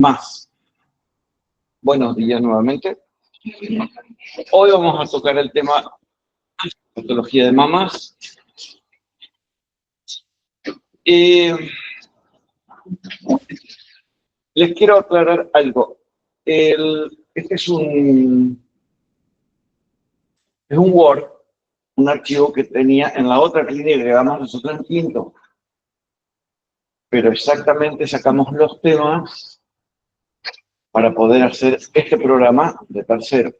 más. Buenos días nuevamente. Hoy vamos a tocar el tema patología de mamas. Les quiero aclarar algo. Este es un Word, un archivo que tenía en la otra clínica que grabamos nosotros en quinto. Pero exactamente sacamos los temas para poder hacer este programa de tercero.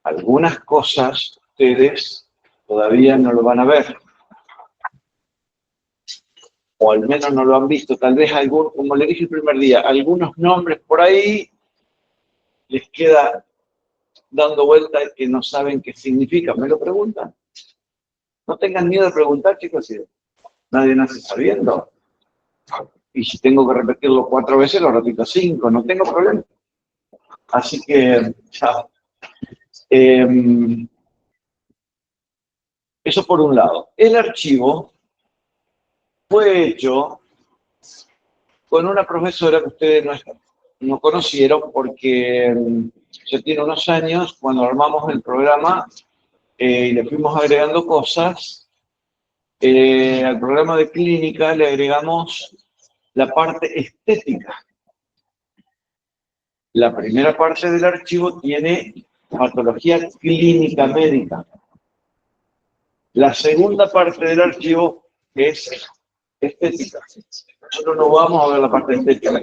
Algunas cosas ustedes todavía no lo van a ver. O al menos no lo han visto. Tal vez como le dije el primer día, algunos nombres por ahí les queda dando vuelta que no saben qué significa. ¿Me lo preguntan? No tengan miedo de preguntar, chicos, si nadie nace sabiendo. Y si tengo que repetirlo 4 veces, lo repito 5, no tengo problema. Así que, chao. Eso por un lado. El archivo fue hecho con una profesora que ustedes no conocieron porque ya tiene unos años, cuando armamos el programa y le fuimos agregando cosas, al programa de clínica le agregamos la parte estética. La primera parte del archivo tiene patología clínica médica. La segunda parte del archivo es estética. Nosotros no vamos a ver la parte estética.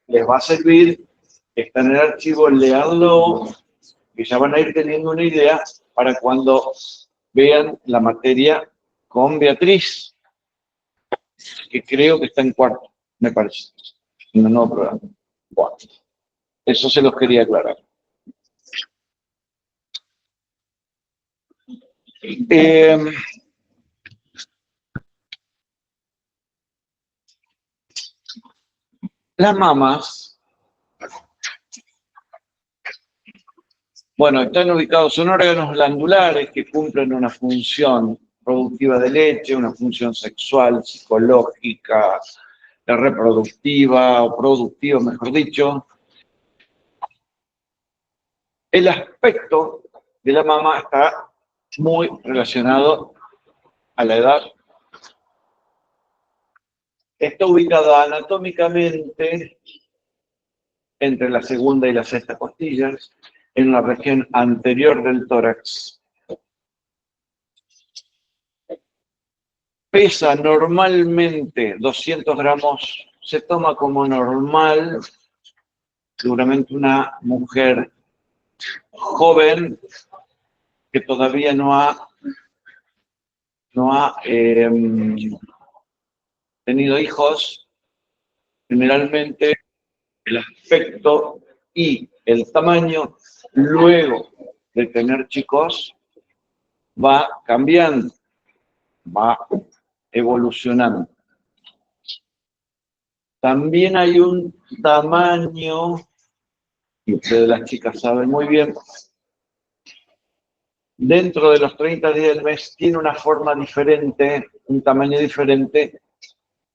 Les va a servir, está en el archivo, leanlo, que ya van a ir teniendo una idea para cuando vean la materia con Beatriz, que creo que está en cuarto, me parece, en el nuevo programa. Bueno, eso se los quería aclarar. Las mamas, bueno, están ubicados, son órganos glandulares que cumplen una función productiva de leche, una función sexual, psicológica, reproductiva o productiva, mejor dicho. El aspecto de la mama está muy relacionado a la edad. Está ubicada anatómicamente entre la segunda y la sexta costillas, en la región anterior del tórax. Pesa normalmente 200 gramos, se toma como normal, seguramente una mujer joven que todavía no ha tenido hijos. Generalmente el aspecto y el tamaño, luego de tener chicos, va cambiando, va evolucionando. También hay un tamaño, y ustedes las chicas saben muy bien, dentro de los 30 días del mes tiene una forma diferente, un tamaño diferente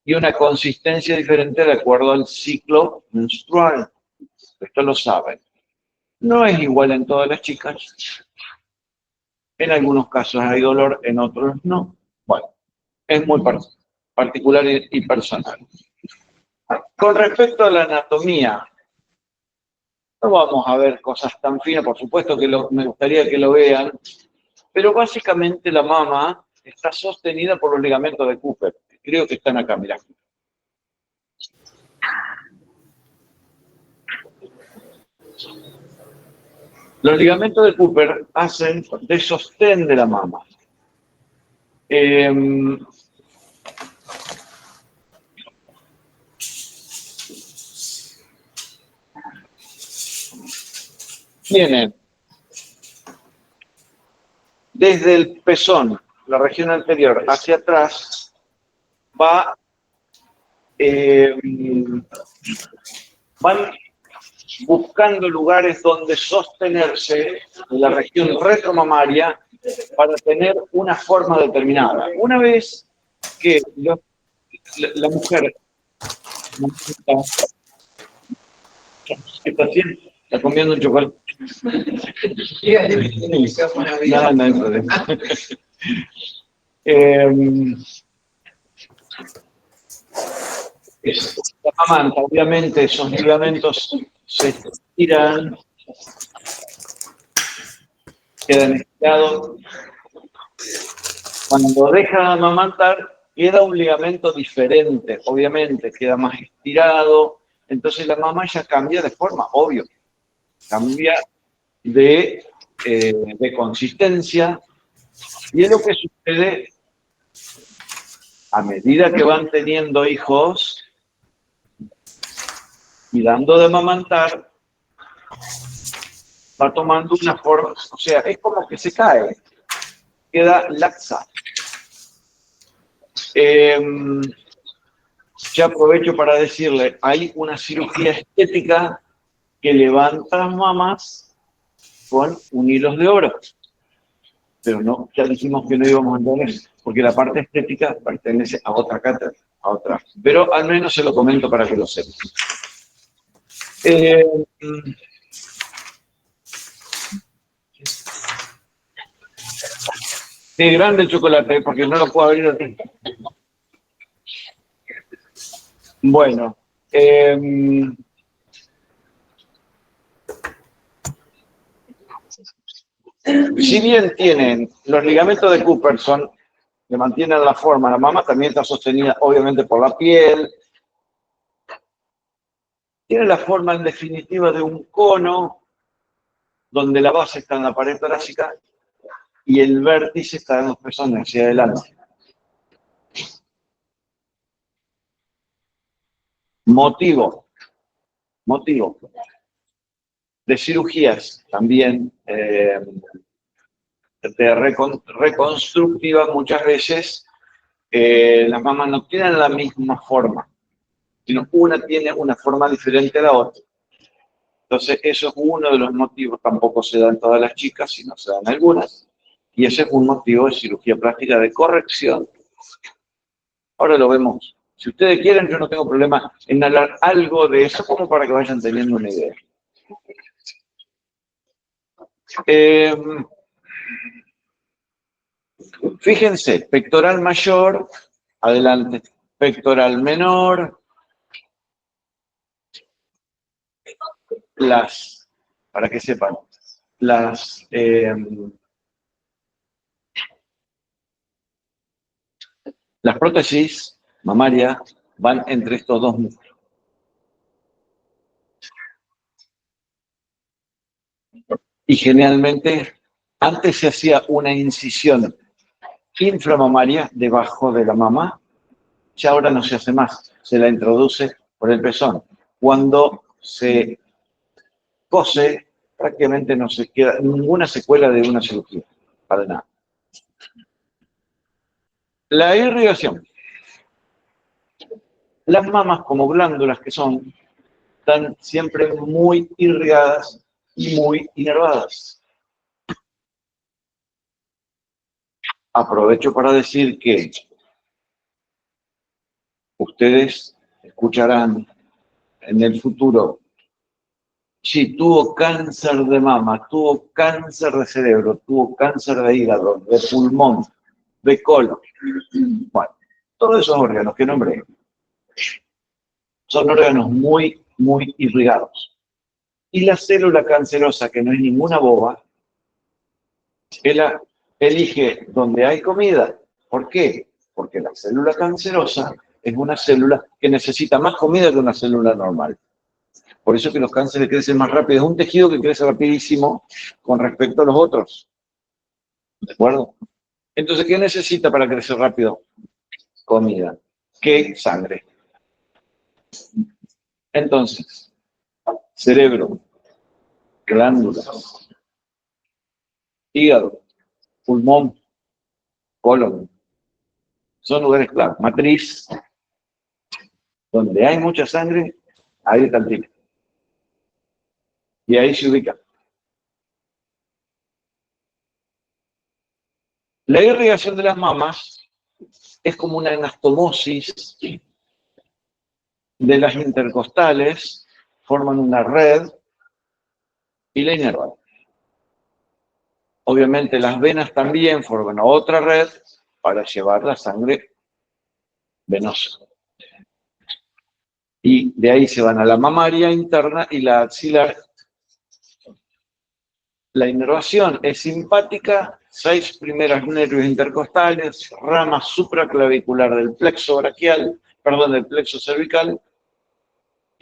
y una consistencia diferente de acuerdo al ciclo menstrual. Esto lo saben. No es igual en todas las chicas. En algunos casos hay dolor, en otros no. Bueno, es muy particular y personal. Con respecto a la anatomía, no vamos a ver cosas tan finas, por supuesto que me gustaría que lo vean, pero básicamente la mama está sostenida por los ligamentos de Cooper. Creo que están acá, mirá. Los ligamentos de Cooper hacen de sostén de la mama. Tienen desde el pezón, la región anterior, hacia atrás, van buscando lugares donde sostenerse en la región retromamaria para tener una forma determinada. Una vez que la mujer ¿Qué está haciendo? Está comiendo un chocolate. No, no hay problema. La mamanta, obviamente esos ligamentos se estiran, quedan estirados. Cuando deja de amamantar, queda un ligamento diferente, obviamente, queda más estirado. Entonces la mamá ya cambia de forma, obvio. Cambia de consistencia. Y es lo que sucede a medida que van teniendo hijos y dando de amamantar, va tomando una forma, o sea, es como que se cae, queda laxa. Ya aprovecho para decirle, hay una cirugía estética que levanta las mamas con un hilo de oro. Pero no, ya dijimos que no íbamos a entender, porque la parte estética pertenece a otra cátedra, a otra. Pero al menos se lo comento para que lo sepan. Sí, grande el chocolate, porque no lo puedo abrir aquí. Bueno, si bien tienen los ligamentos de Cooperson, le mantienen la forma, la mama también está sostenida obviamente por la piel, tiene la forma en definitiva de un cono, donde la base está en la pared torácica y el vértice está en los pezones hacia adelante. Motivo de cirugías también reconstructivas, muchas veces las mamas no tienen la misma forma, sino una tiene una forma diferente a la otra. Entonces, eso es uno de los motivos, tampoco se dan todas las chicas, sino se dan algunas, y ese es un motivo de cirugía plástica de corrección. Ahora lo vemos. Si ustedes quieren, yo no tengo problema en hablar algo de eso, como para que vayan teniendo una idea. Fíjense, pectoral mayor, adelante, pectoral menor, para que sepan, las prótesis mamarias van entre estos dos músculos. Y generalmente, antes se hacía una incisión inframamaria debajo de la mama, ya ahora no se hace más, se la introduce por el pezón. Cuando se cose, prácticamente no se queda ninguna secuela de una cirugía, para nada. La irrigación. Las mamas, como glándulas que son, están siempre muy irrigadas y muy inervadas. Aprovecho para decir que ustedes escucharán en el futuro, si tuvo cáncer de mama, tuvo cáncer de cerebro, tuvo cáncer de hígado, de pulmón, de colon. Bueno, todos esos órganos que nombré son órganos muy, muy irrigados. Y la célula cancerosa, que no es ninguna boba, elige donde hay comida. ¿Por qué? Porque la célula cancerosa es una célula que necesita más comida que una célula normal. Por eso que los cánceres crecen más rápido. Es un tejido que crece rapidísimo con respecto a los otros. ¿De acuerdo? Entonces, ¿qué necesita para crecer rápido? Comida. ¿Qué? Sangre. Entonces, cerebro, glándulas, hígado, pulmón, colon, son lugares clave. Matriz, donde hay mucha sangre, ahí está el tic. Y ahí se ubica. La irrigación de las mamas es como una anastomosis de las intercostales forman una red y la inervan. Obviamente las venas también forman otra red para llevar la sangre venosa. Y de ahí se van a la mamaria interna y la axilar. La inervación es simpática, 6 primeros nervios intercostales, rama supraclavicular del plexo braquial, perdón, del plexo cervical,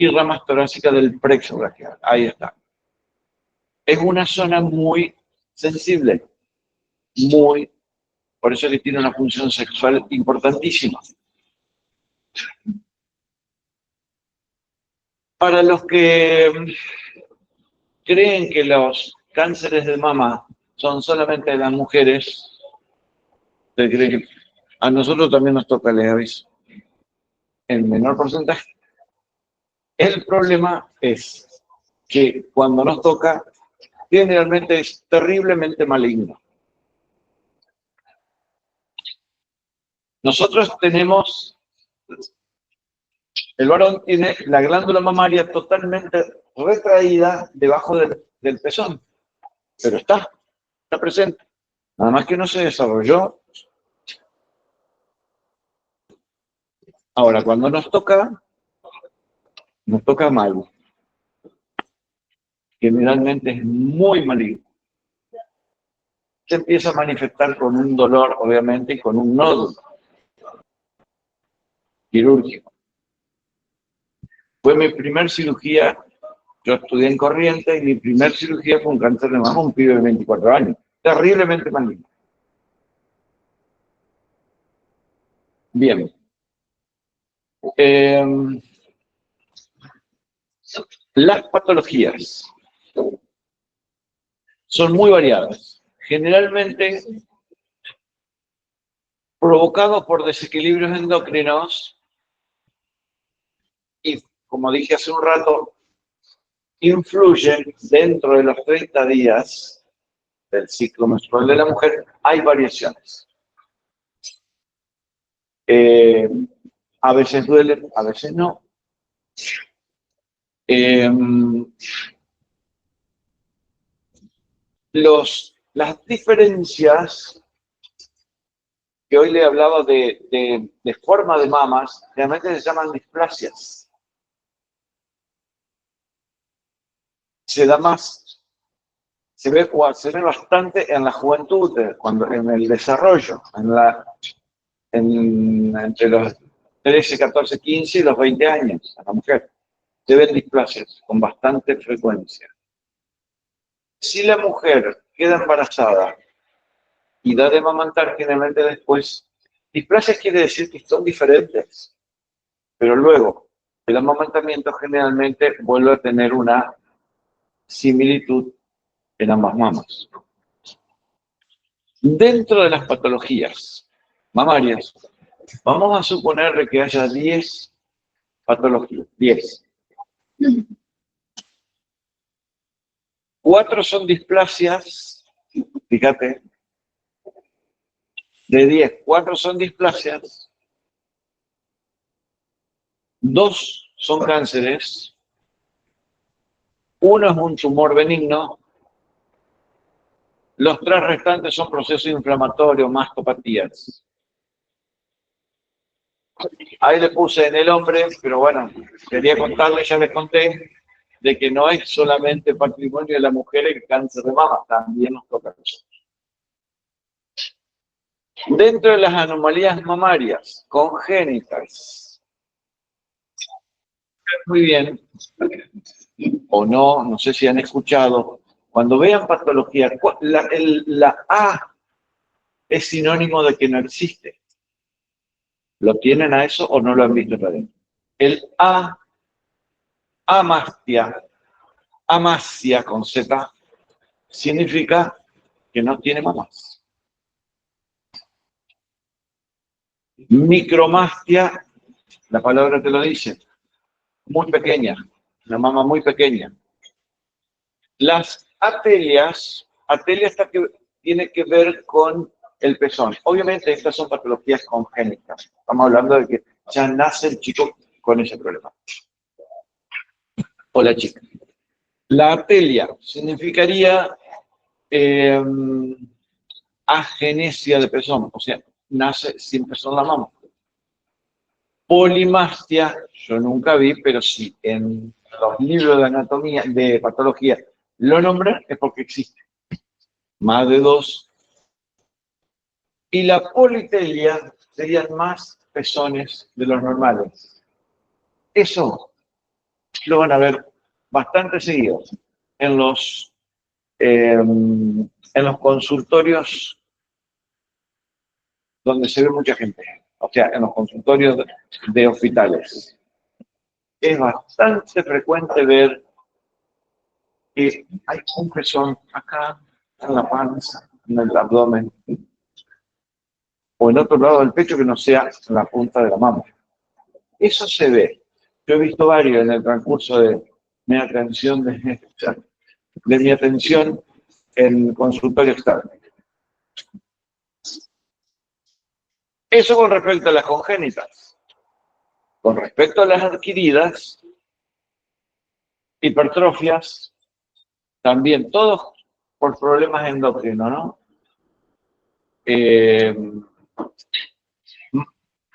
y ramas torácicas del plexo braquial. Ahí está. Es una zona muy sensible, por eso que tiene una función sexual importantísima. Para los que creen que los cánceres de mama son solamente de las mujeres, a nosotros también nos toca, les aviso, en menor porcentaje. El problema es que cuando nos toca, generalmente es terriblemente maligno. Nosotros tenemos, el varón tiene la glándula mamaria totalmente retraída debajo del pezón, pero está presente. Nada más que no se desarrolló. Ahora, cuando nos toca mal. Generalmente es muy maligno. Se empieza a manifestar con un dolor, obviamente, y con un nódulo quirúrgico. Fue mi primer cirugía, yo estudié en Corrientes, y mi primer cirugía fue un cáncer de mama, un pibe de 24 años. Terriblemente maligno. Bien. Las patologías son muy variadas. Generalmente provocados por desequilibrios endocrinos y, como dije hace un rato, influyen dentro de los 30 días del ciclo menstrual de la mujer. Hay variaciones. A veces duele, a veces no. Las diferencias que hoy le hablaba de forma de mamas, realmente se llaman displasias. Se da más, se ve bastante en la juventud, en el desarrollo, entre los 13, 14, 15 y los 20 años, a la mujer. Se ven displasias con bastante frecuencia. Si la mujer queda embarazada y da de amamantar, generalmente después, displasias quiere decir que son diferentes, pero luego el amamantamiento generalmente vuelve a tener una similitud en ambas mamas. Dentro de las patologías mamarias, vamos a suponer que haya 10 patologías, 10. 4 son displasias, fíjate, de 10, 4 son displasias, 2 son cánceres, 1 es un tumor benigno, los 3 restantes son procesos inflamatorios, mastopatías. Ahí le puse en el hombre, pero bueno, quería contarle, ya les conté, de que no es solamente patrimonio de la mujer el cáncer de mama, también nos toca a nosotros. Dentro de las anomalías mamarias congénitas, muy bien, o no sé si han escuchado, cuando vean patología, la A es sinónimo de que no existe. ¿Lo tienen a eso o no lo han visto todavía? El A, amasia con Z, significa que no tiene mamas. Micromastia, la palabra te lo dice, muy pequeña, una mama muy pequeña. Las atelias tiene que ver con el pezón. Obviamente estas son patologías congénitas. Estamos hablando de que ya nace el chico con ese problema. o la chica. La atelia significaría agenesia de pezón, o sea, nace sin pezón la mama. Polimastia, yo nunca vi, pero si en los libros de anatomía, de patología, lo nombran, es porque existe. Más de 2. Y la politelia serían más pezones de los normales. Eso lo van a ver bastante seguido en los consultorios donde se ve mucha gente, o sea, en los consultorios de hospitales. Es bastante frecuente ver que hay un pezón acá, en la panza, en el abdomen, o en otro lado del pecho que no sea la punta de la mama. Eso se ve. Yo he visto varios en el transcurso de mi atención, en consultorio externo. Eso con respecto a las congénitas. Con respecto a las adquiridas, hipertrofias, también todos por problemas endocrinos, ¿no?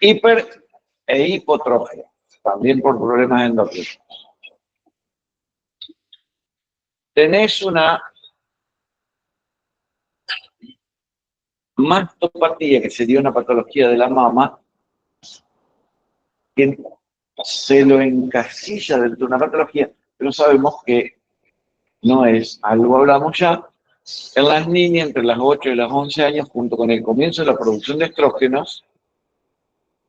Hiper e hipotrofia, también por problemas endocrinos. Tenés una mastopatía, que sería una patología de la mama, que se lo encasilla dentro de una patología, pero sabemos que no es. Algo hablamos ya. En las niñas, entre las 8 y las 11 años, junto con el comienzo de la producción de estrógenos,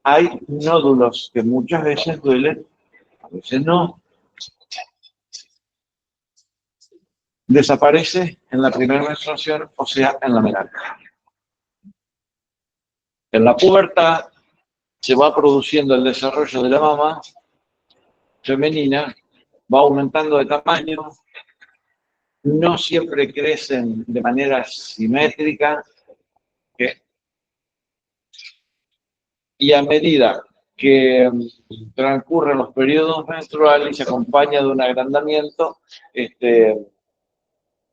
hay nódulos que muchas veces duelen, a veces no. Desaparece en la primera menstruación, o sea, en la menarca. En la pubertad se va produciendo el desarrollo de la mama femenina, va aumentando de tamaño, no siempre crecen de manera simétrica, y a medida que transcurren los periodos menstruales y se acompaña de un agrandamiento,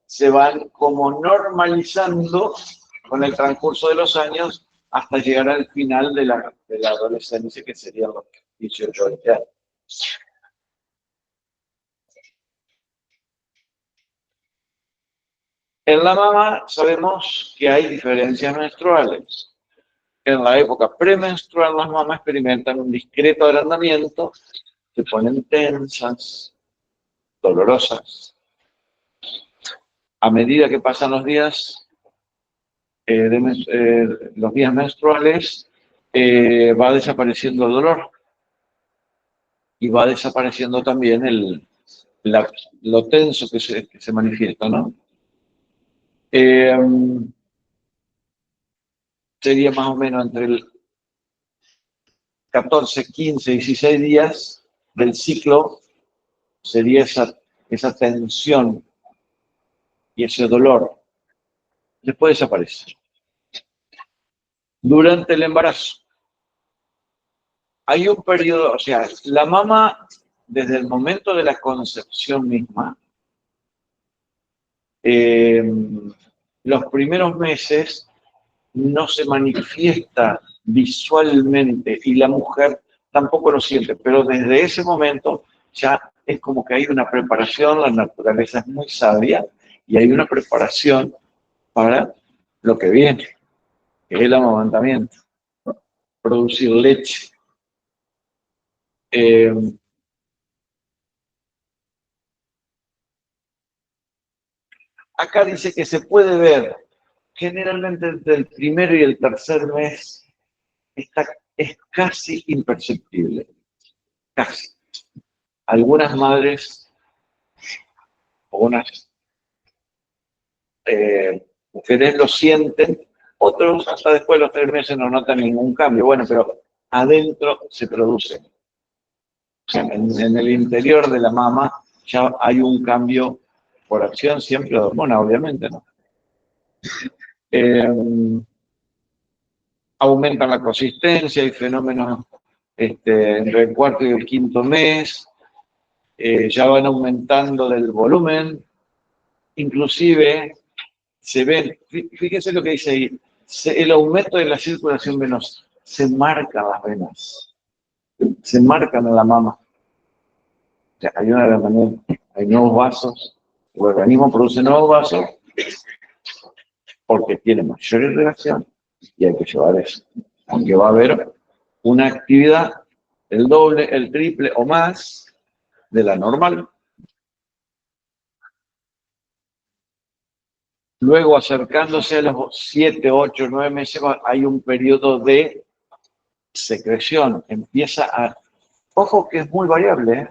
se van como normalizando con el transcurso de los años hasta llegar al final de la adolescencia, que serían los 18 años. En la mama sabemos que hay diferencias menstruales. En la época premenstrual las mamas experimentan un discreto agrandamiento, se ponen tensas, dolorosas. A medida que pasan los días, los días menstruales, va desapareciendo el dolor y va desapareciendo también lo tenso que se manifiesta, ¿no? Sería más o menos entre el 14, 15, 16 días del ciclo, sería esa tensión y ese dolor. Después desaparece. Durante el embarazo, hay un periodo, o sea, la mama, desde el momento de la concepción misma, los primeros meses no se manifiesta visualmente y la mujer tampoco lo siente, pero desde ese momento ya es como que hay una preparación, la naturaleza es muy sabia y hay una preparación para lo que viene, que es el amamantamiento, producir leche. Acá dice que se puede ver generalmente entre el primero y el tercer mes, es casi imperceptible, casi. Algunas madres, algunas mujeres lo sienten, otros hasta después de los 3 meses no notan ningún cambio. Bueno, pero adentro se produce. O sea, en el interior de la mama ya hay un cambio por acción siempre de hormona, obviamente, ¿no? Aumentan la consistencia, hay fenómenos entre el cuarto y el quinto mes, ya van aumentando del volumen, inclusive se ven, fíjense lo que dice ahí, el aumento de la circulación venosa, se marcan las venas, se marcan en la mama. O sea, hay una manera, hay nuevos vasos, el organismo produce nuevos vasos porque tiene mayor irrigación y hay que llevar eso. Aunque va a haber una actividad el doble, el triple o más de la normal. Luego, acercándose a los 7, 8, 9 meses, hay un periodo de secreción. Empieza a... Ojo que es muy variable, ¿eh?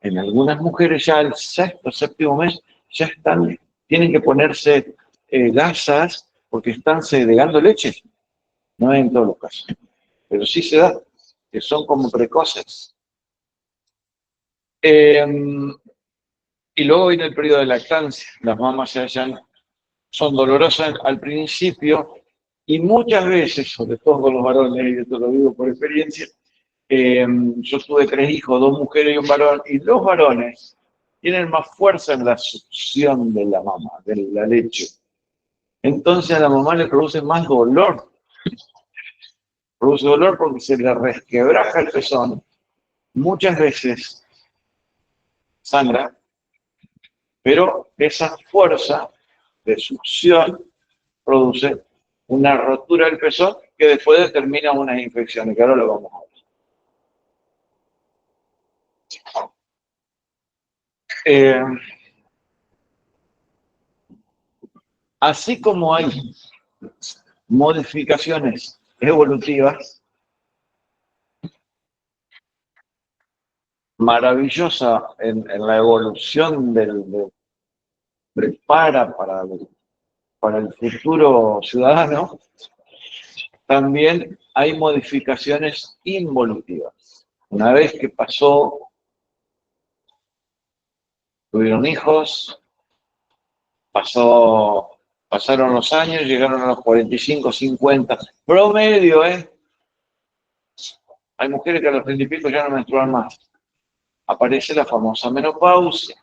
En algunas mujeres ya el sexto, séptimo mes ya están, tienen que ponerse gasas porque están segregando leche. No es en todos los casos, pero sí se da, que son como precoces. Y luego viene el periodo de lactancia. Las mamas son dolorosas al principio y muchas veces, sobre todo con los varones, y esto lo digo por experiencia, yo tuve 3 hijos, 2 mujeres y un varón, y los varones tienen más fuerza en la succión de la mama, de la leche. Entonces a la mamá le produce más dolor. Produce dolor porque se le resquebraja el pezón. Muchas veces sangra, pero esa fuerza de succión produce una rotura del pezón que después determina unas infecciones, que ahora lo vamos a ver. Así como hay modificaciones evolutivas, maravillosa en la evolución del prepara para el futuro ciudadano, también hay modificaciones involutivas. Una vez que tuvieron hijos, pasaron los años, llegaron a los 45, 50, promedio, ¿eh? Hay mujeres que a los 30 y pico ya no menstruan más. Aparece la famosa menopausia.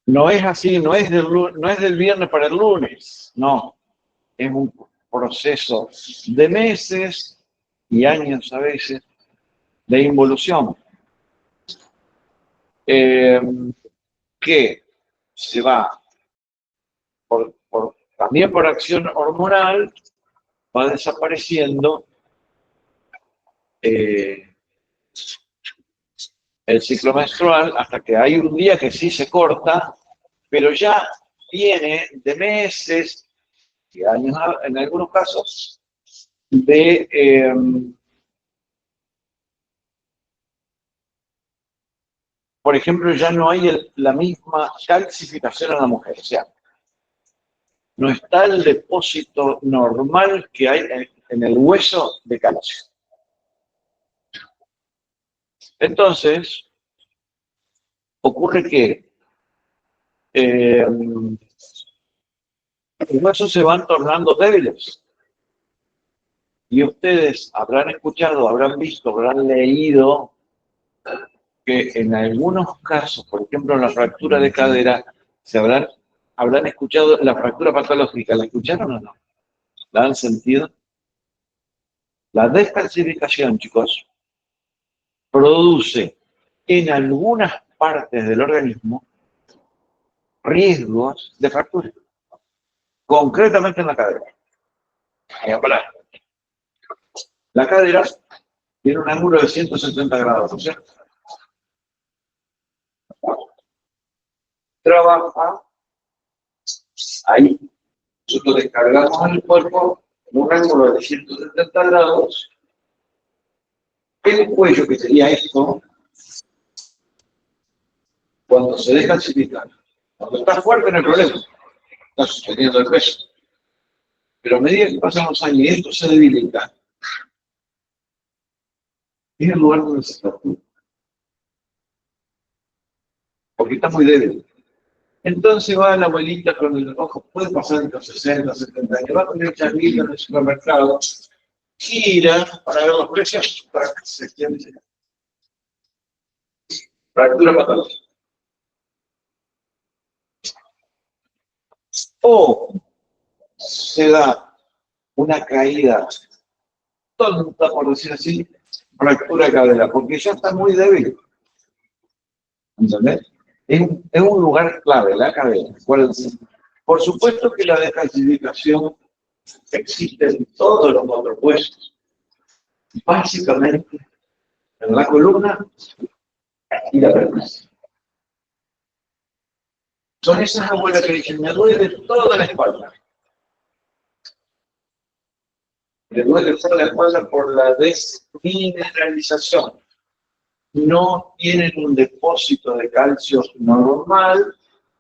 No es así, no es del viernes para el lunes, no. Es un proceso de meses y años a veces de involución que se va también por acción hormonal, va desapareciendo el ciclo menstrual hasta que hay un día que sí se corta, pero ya viene de meses y años, en algunos casos, por ejemplo, ya no hay la misma calcificación en la mujer, o sea, no está el depósito normal que hay en el hueso de calcio. Entonces, ocurre que los huesos se van tornando débiles. Y ustedes habrán escuchado, habrán visto, habrán leído que en algunos casos, por ejemplo, en la fractura de cadera, habrán escuchado la fractura patológica. ¿La escucharon o no? ¿La han sentido? La descalcificación, chicos, produce en algunas partes del organismo riesgos de fractura, concretamente en la cadera. La cadera tiene un ángulo de 170 grados, ¿no es cierto? Trabaja ahí. Nosotros descargamos al cuerpo en un ángulo de 170 grados. El cuello, que sería esto, cuando se descalcifica, cuando está fuerte no hay problema, está sosteniendo el peso. Pero a medida que pasan los años y esto se debilita, es el lugar donde se fractura. Porque está muy débil. Entonces va la abuelita con el ojo, puede pasar entre los 60, 70 años, va con el changuito en el supermercado gira para ver los precios. Se extiende. Fractura patológica. O se da una caída tonta, por decir así, fractura de cadera, porque ya está muy débil. ¿Entendés? Es un lugar clave, la cadera. Acuérdense. Por supuesto que la descalcificación existe en todos los otros huesos. Básicamente en la columna y la pernaza. Son esas abuelas que dicen, me duele toda la espalda. Me duele toda la espalda por la desmineralización. No tienen un depósito de calcio normal,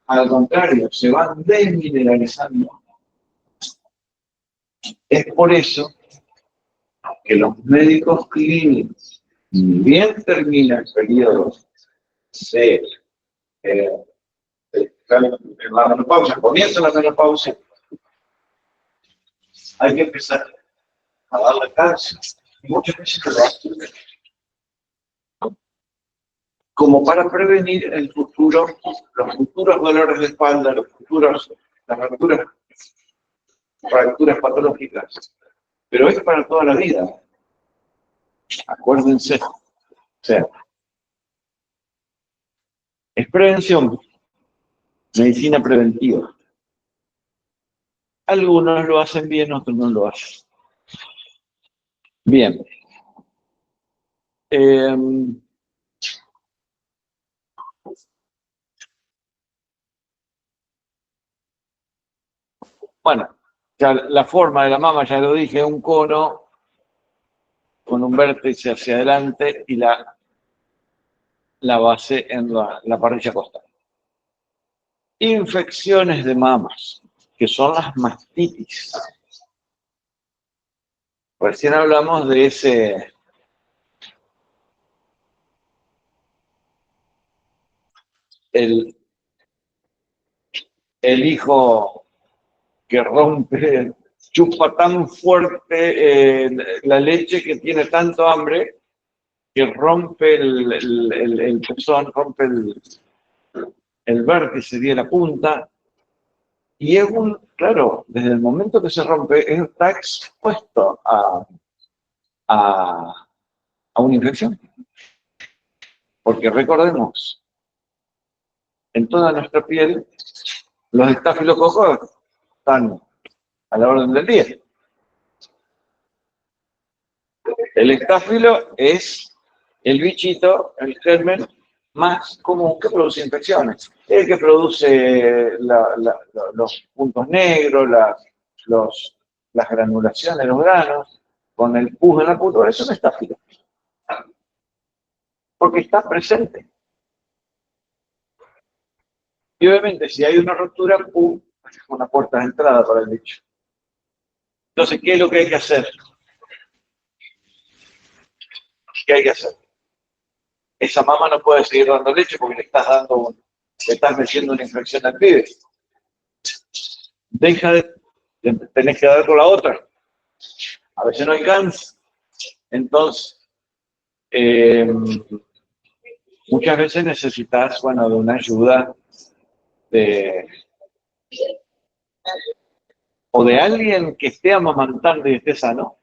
al contrario, se van desmineralizando. Es por eso que los médicos clínicos, ni bien termina el periodo de la menopausia, comienza la menopausia, hay que empezar a darle calcio. Y muchas veces lo hacen como para prevenir el futuro, los futuros dolores de espalda, las fracturas patológicas. Pero es para toda la vida. Acuérdense. O sea, es prevención, medicina preventiva. Algunos lo hacen bien, otros no lo hacen. Bien. Bueno, ya la forma de la mama, ya lo dije, es un cono con un vértice hacia adelante y la base en la parrilla costal. Infecciones de mamas, que son las mastitis. Recién hablamos de ese el hijo que rompe, chupa tan fuerte la leche que tiene tanto hambre que rompe el pezón, rompe el vértice de la punta. Y es claro, desde el momento que se rompe, está expuesto a una infección. Porque recordemos, en toda nuestra piel, los estafilococos están a la orden del día. El estáfilo es el bichito, el germen más común que produce infecciones. El que produce los puntos negros, las granulaciones, los granos, con el pus en la punta, eso es un estáfilo. Porque está presente. Y obviamente, si hay una rotura, pum, es una puerta de entrada para el bicho. Entonces, ¿qué es lo que hay que hacer? ¿Qué hay que hacer? Esa mamá no puede seguir dando leche porque le estás metiendo una infección al pibe. Tenés que dar con la otra. A veces no alcanza. Entonces, muchas veces necesitas, de una ayuda o de alguien que esté amamantando y esté sano,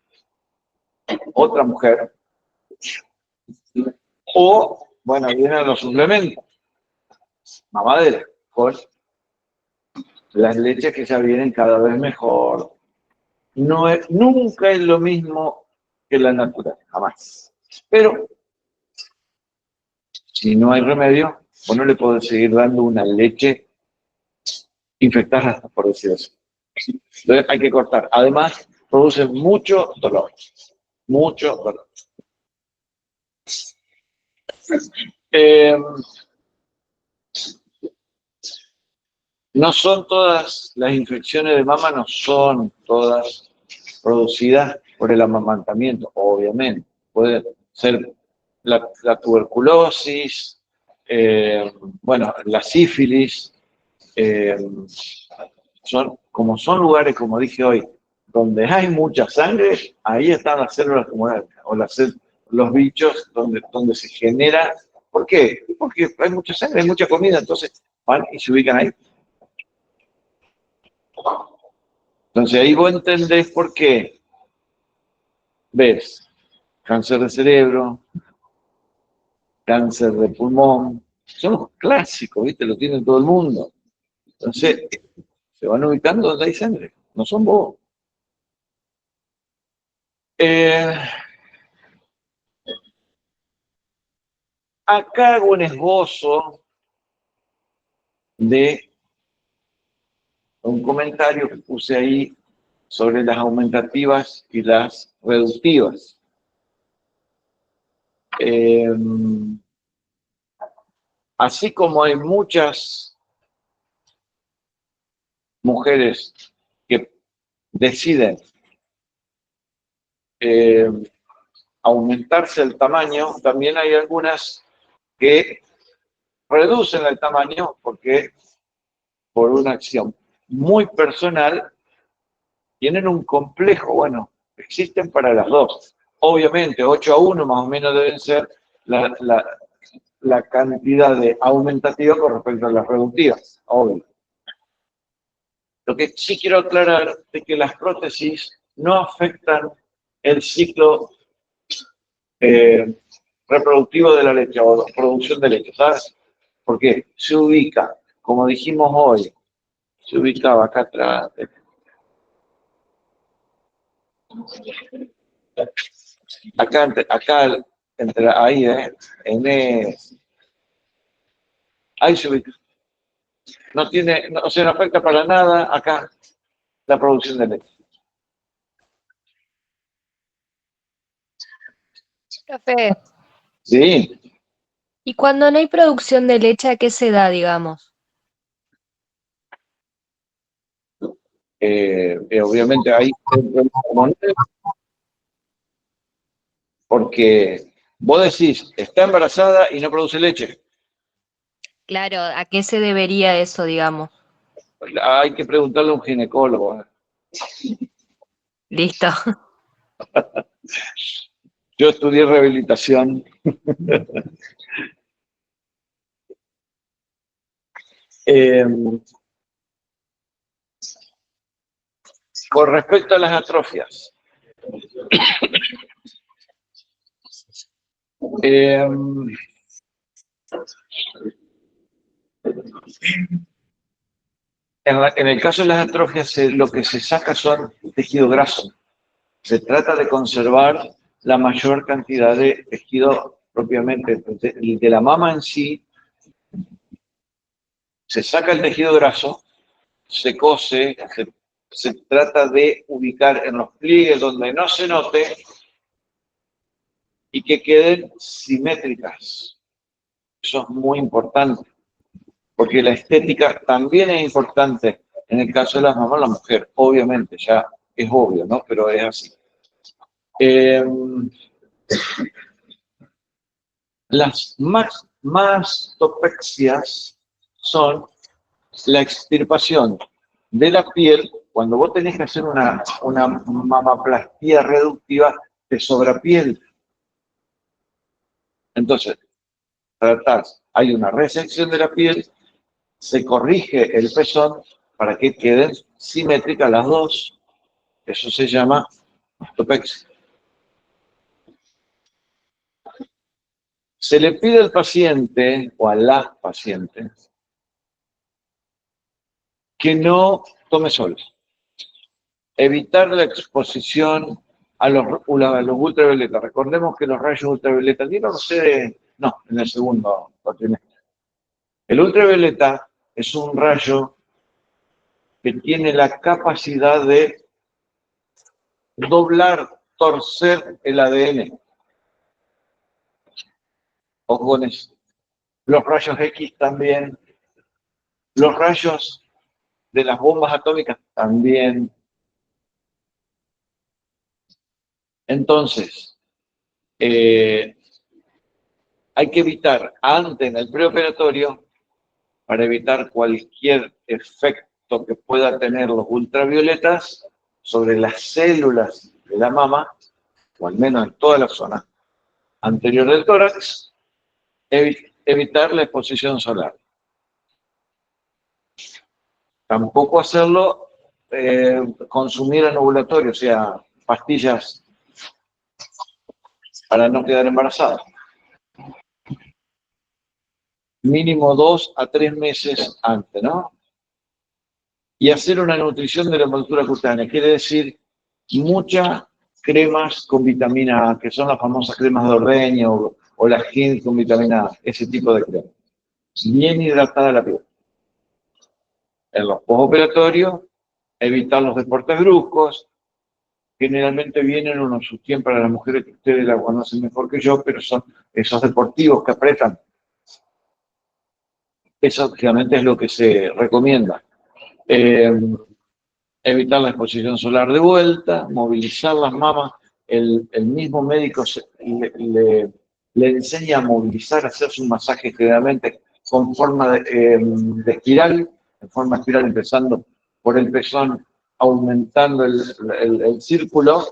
otra mujer, o, vienen los suplementos, mamadera, con las leches que ya vienen cada vez mejor. Nunca es lo mismo que la natural, jamás. Pero, si no hay remedio, no le podés seguir dando una leche infectada, por decirlo así. Entonces hay que cortar. Además, produce mucho dolor. Mucho dolor. No son todas las infecciones de mama, no son todas producidas por el amamantamiento, obviamente. Puede ser la tuberculosis, la sífilis, son lugares, como dije hoy, donde hay mucha sangre, ahí están las células tumorales, o los bichos donde se genera. ¿Por qué? Porque hay mucha sangre, hay mucha comida, entonces van y se ubican ahí. Entonces ahí vos entendés por qué ves cáncer de cerebro, cáncer de pulmón, son los clásicos, ¿viste? Lo tiene todo el mundo. Entonces, se van ubicando donde hay sangre, no son vos. Acá hago un esbozo de un comentario que puse ahí sobre las aumentativas y las reductivas. Así como hay muchas mujeres que deciden aumentarse el tamaño, también hay algunas que reducen el tamaño porque por una acción muy personal tienen un complejo. Bueno, existen para las dos. Obviamente, 8-1 más o menos deben ser la cantidad de aumentativa con respecto a las reductivas, obvio. Lo que sí quiero aclarar es que las prótesis no afectan el ciclo reproductivo de la leche o producción de leche, ¿sabes? Porque se ubica, como dijimos hoy, se ubicaba acá atrás. Acá entre ahí, ahí se ubica. No tiene, no, o sea, no afecta para nada acá la producción de leche. Café. Sí, ¿Y cuando no hay producción de leche, a qué se da, digamos? obviamente ahí porque vos decís, está embarazada y no produce leche. Claro, ¿a qué se debería eso, digamos? Hay que preguntarle a un ginecólogo. Listo. Yo estudié rehabilitación. Con respecto a las atrofias, en el caso de las atrofias, lo que se saca son tejido graso. Se trata de conservar la mayor cantidad de tejido propiamente de la mama en sí. Se saca el tejido graso, se cose, se trata de ubicar en los pliegues donde no se note y que queden simétricas. Eso es muy importante, porque la estética también es importante en el caso de las mamas, la mujer, obviamente, ya es obvio, ¿no? Pero es así. Las mastopexias son la extirpación de la piel. Cuando vos tenés que hacer una mamaplastía reductiva, te sobra piel. Entonces, hay una resección de la piel, se corrige el pezón para que queden simétricas las dos. Eso se llama mastopexia. Se le pide al paciente o a las pacientes que no tome sol. Evitar la exposición a los ultravioletas. Recordemos que los rayos ultravioletas, no, en el segundo cuatrimestre. El ultravioleta es un rayo que tiene la capacidad de doblar, torcer el ADN. Ojo con eso. Los rayos X también. Los rayos de las bombas atómicas también. Entonces, hay que evitar antes en el preoperatorio, para evitar cualquier efecto que pueda tener los ultravioletas, sobre las células de la mama, o al menos en toda la zona anterior del tórax, evitar la exposición solar. Tampoco hacerlo consumir anovulatorio, o sea, pastillas para no quedar embarazada. Mínimo 2 a 3 meses antes, ¿no? Y hacer una nutrición de la envoltura cutánea, quiere decir muchas cremas con vitamina A, que son las famosas cremas de ordeño o las Hind con vitamina A, ese tipo de crema. Bien hidratada la piel. En los postoperatorios, evitar los deportes bruscos. Generalmente vienen unos sutién para las mujeres que ustedes la conocen mejor que yo, pero son esos deportivos que apretan. Eso generalmente es lo que se recomienda. Evitar la exposición solar de vuelta, movilizar las mamas. El mismo médico le enseña a movilizar, a hacerse un masaje generalmente con forma de espiral, en forma espiral empezando por el pezón, aumentando el círculo.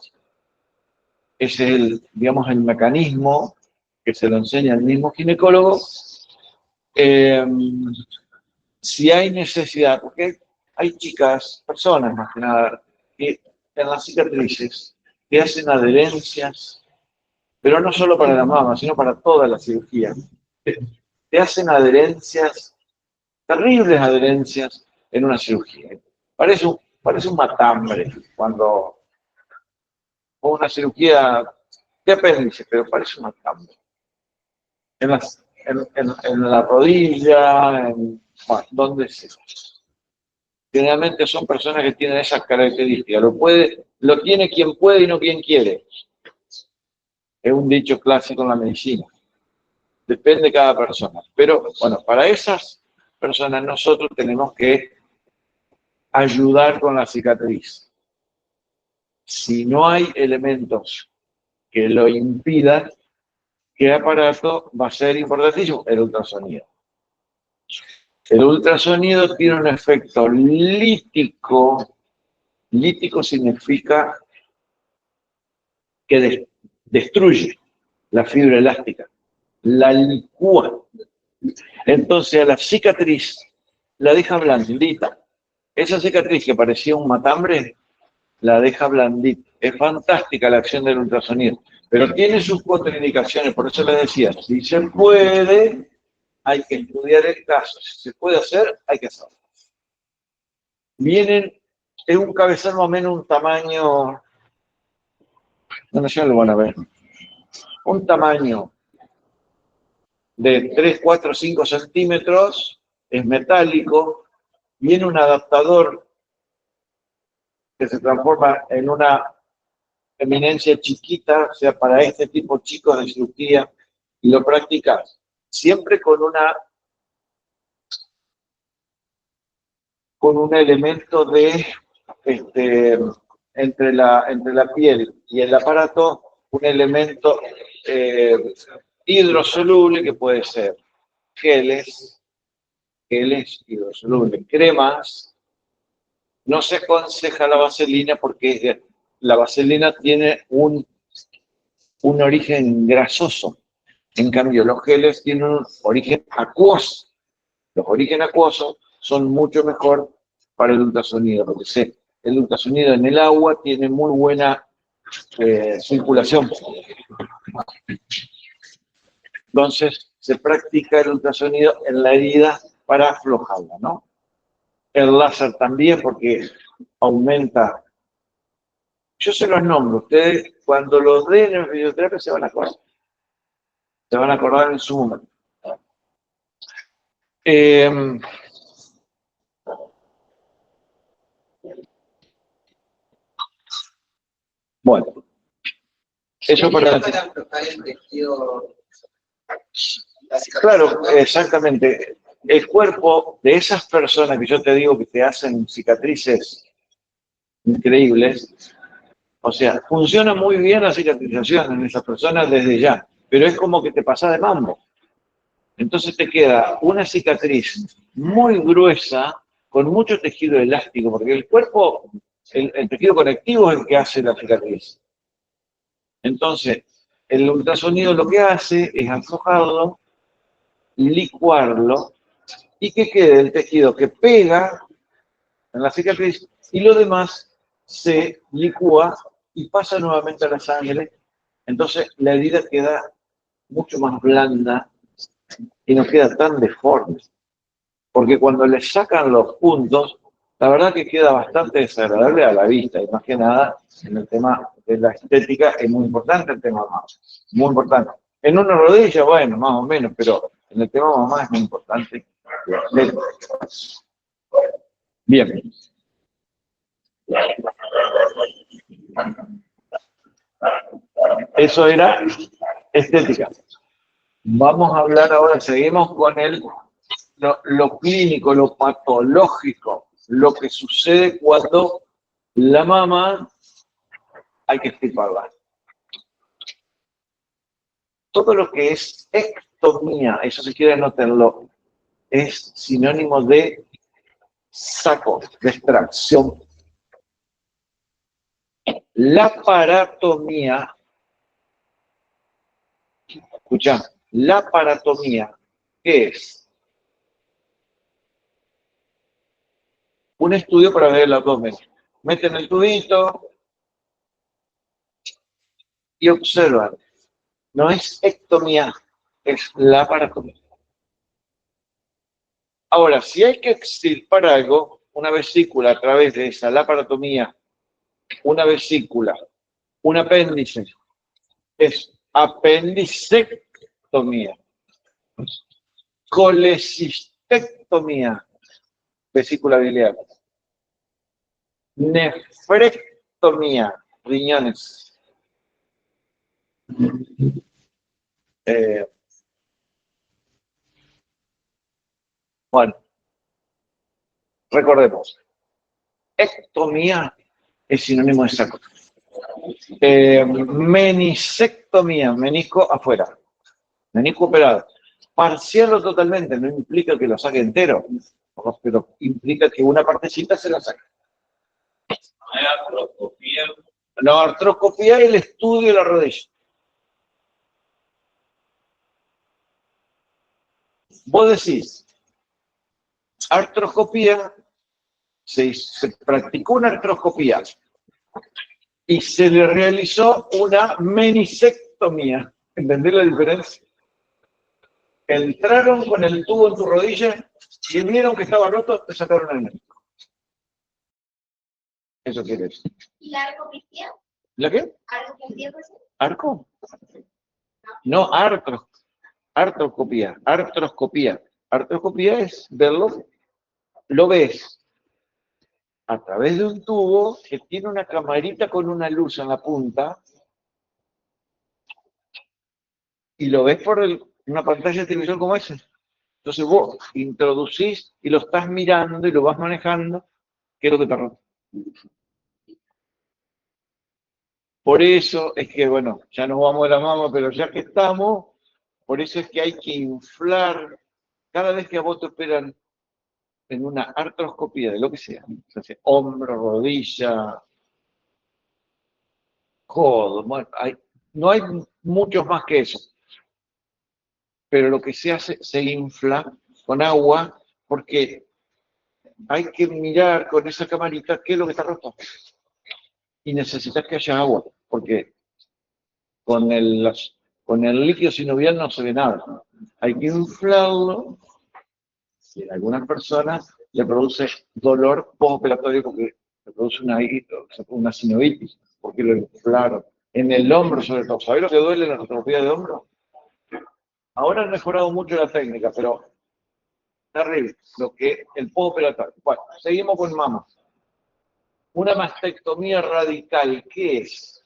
Ese es digamos, el mecanismo que se lo enseña el mismo ginecólogo. Si hay necesidad, porque hay chicas, personas más que nada, que en las cicatrices que hacen adherencias, pero no solo para la mama, sino para toda la cirugía. Te hacen adherencias, terribles adherencias en una cirugía. Parece un matambre cuando una cirugía de apéndice, pero parece un matambre. En la rodilla, bueno, donde sea. Generalmente son personas que tienen esas características. Lo tiene quien puede y no quien quiere. Es un dicho clásico en la medicina. Depende de cada persona. Pero, bueno, para esas personas nosotros tenemos que ayudar con la cicatriz. Si no hay elementos que lo impidan, ¿qué aparato va a ser importantísimo? El ultrasonido. El ultrasonido tiene un efecto lítico. Lítico significa que destruye la fibra elástica, la licúa. Entonces a la cicatriz la deja blandita. Esa cicatriz que parecía un matambre, la deja blandita. Es fantástica la acción del ultrasonido, pero tiene sus contraindicaciones, por eso les decía, si se puede, hay que estudiar el caso. Si se puede hacer, hay que hacerlo. Es un cabezal más o menos un tamaño, no sé, lo van a ver, un tamaño de 3, 4, 5 centímetros, es metálico, viene un adaptador que se transforma en una eminencia chiquita, o sea, para este tipo chicos de cirugía, y lo practicas siempre con un elemento de entre la piel y el aparato, un elemento hidrosoluble que puede ser geles hidrosolubles, cremas. No se aconseja la vaselina porque la vaselina tiene un origen grasoso. En cambio, los geles tienen un origen acuoso. Los orígenes acuosos son mucho mejor para el ultrasonido, porque el ultrasonido en el agua tiene muy buena circulación. Entonces, se practica el ultrasonido en la herida para aflojarla, ¿no? El láser también, porque aumenta. Yo se los nombro. Ustedes, cuando los den en fisioterapia, se van a acordar. Se van a acordar en su momento. Bueno, eso para claro, exactamente. El cuerpo de esas personas que yo te digo que te hacen cicatrices increíbles, o sea, funciona muy bien la cicatrización en esas personas desde ya, pero es como que te pasa de mambo. Entonces te queda una cicatriz muy gruesa, con mucho tejido elástico, porque el cuerpo el tejido conectivo es el que hace la cicatriz. Entonces, el ultrasonido lo que hace es aflojarlo, licuarlo, y que quede el tejido que pega en la cicatriz, y lo demás se licúa y pasa nuevamente a la sangre. Entonces, la herida queda mucho más blanda y no queda tan deforme. Porque cuando le sacan los puntos, la verdad que queda bastante desagradable a la vista, y más que nada en el tema de la estética es muy importante el tema mamá, muy importante. En una rodilla, bueno, más o menos, pero en el tema mamá es muy importante. Bien. Eso era estética. Vamos a hablar ahora, seguimos con lo clínico, lo patológico, lo que sucede cuando la mama hay que extirparla. Todo lo que es ectomía, eso si quieren notarlo, es sinónimo de saco, de extracción. Laparotomía, escucha, laparotomía, ¿qué es? Un estudio para ver el abdomen. Meten el tubito y observan. No es ectomía, es laparotomía. Ahora, si hay que extirpar algo, una vesícula a través de esa laparotomía, una vesícula, un apéndice, es apendicectomía. Colecistectomía, vesícula biliar. Nefrectomía, riñones. Bueno, recordemos, ectomía es sinónimo de saco. Menisectomía, menisco afuera, menisco operado. Parcial o totalmente, no implica que lo saque entero, pero implica que una partecita se la saque. No, artroscopía es el estudio de la rodilla. Vos decís, artroscopía, se practicó una artroscopía y se le realizó una menisectomía. ¿Entendés la diferencia? Entraron con el tubo en tu rodilla y vieron que estaba roto, te sacaron el menisco. Eso quiere decir. ¿Y la arcopistía? ¿La qué? ¿Arcopistía pues? ¿Arco? No, artroscopía. Artroscopía es verlo, lo ves a través de un tubo que tiene una camarita con una luz en la punta y lo ves por una pantalla de televisión como esa. Entonces vos introducís y lo estás mirando y lo vas manejando, ¿qué es lo que te roto? Por eso es que, bueno, ya nos vamos de la mama, pero ya que estamos, por eso es que hay que inflar. Cada vez que a vos te operan en una artroscopía de lo que sea, hombro, rodilla, codo, bueno, no hay muchos más que eso. Pero lo que se hace, se infla con agua, porque hay que mirar con esa camarita qué es lo que está roto. Y necesitas que haya agua, porque con el líquido sinovial no se ve nada. Hay que inflarlo, y en algunas personas le produce dolor postoperatorio porque le produce una sinovitis, porque lo inflaron. En el hombro, sobre todo. ¿Sabés lo que duele en la artroscopía de hombro? Ahora han mejorado mucho la técnica, pero terrible, lo que el postoperatorio. Bueno, seguimos con mama. Una mastectomía radical, ¿qué es?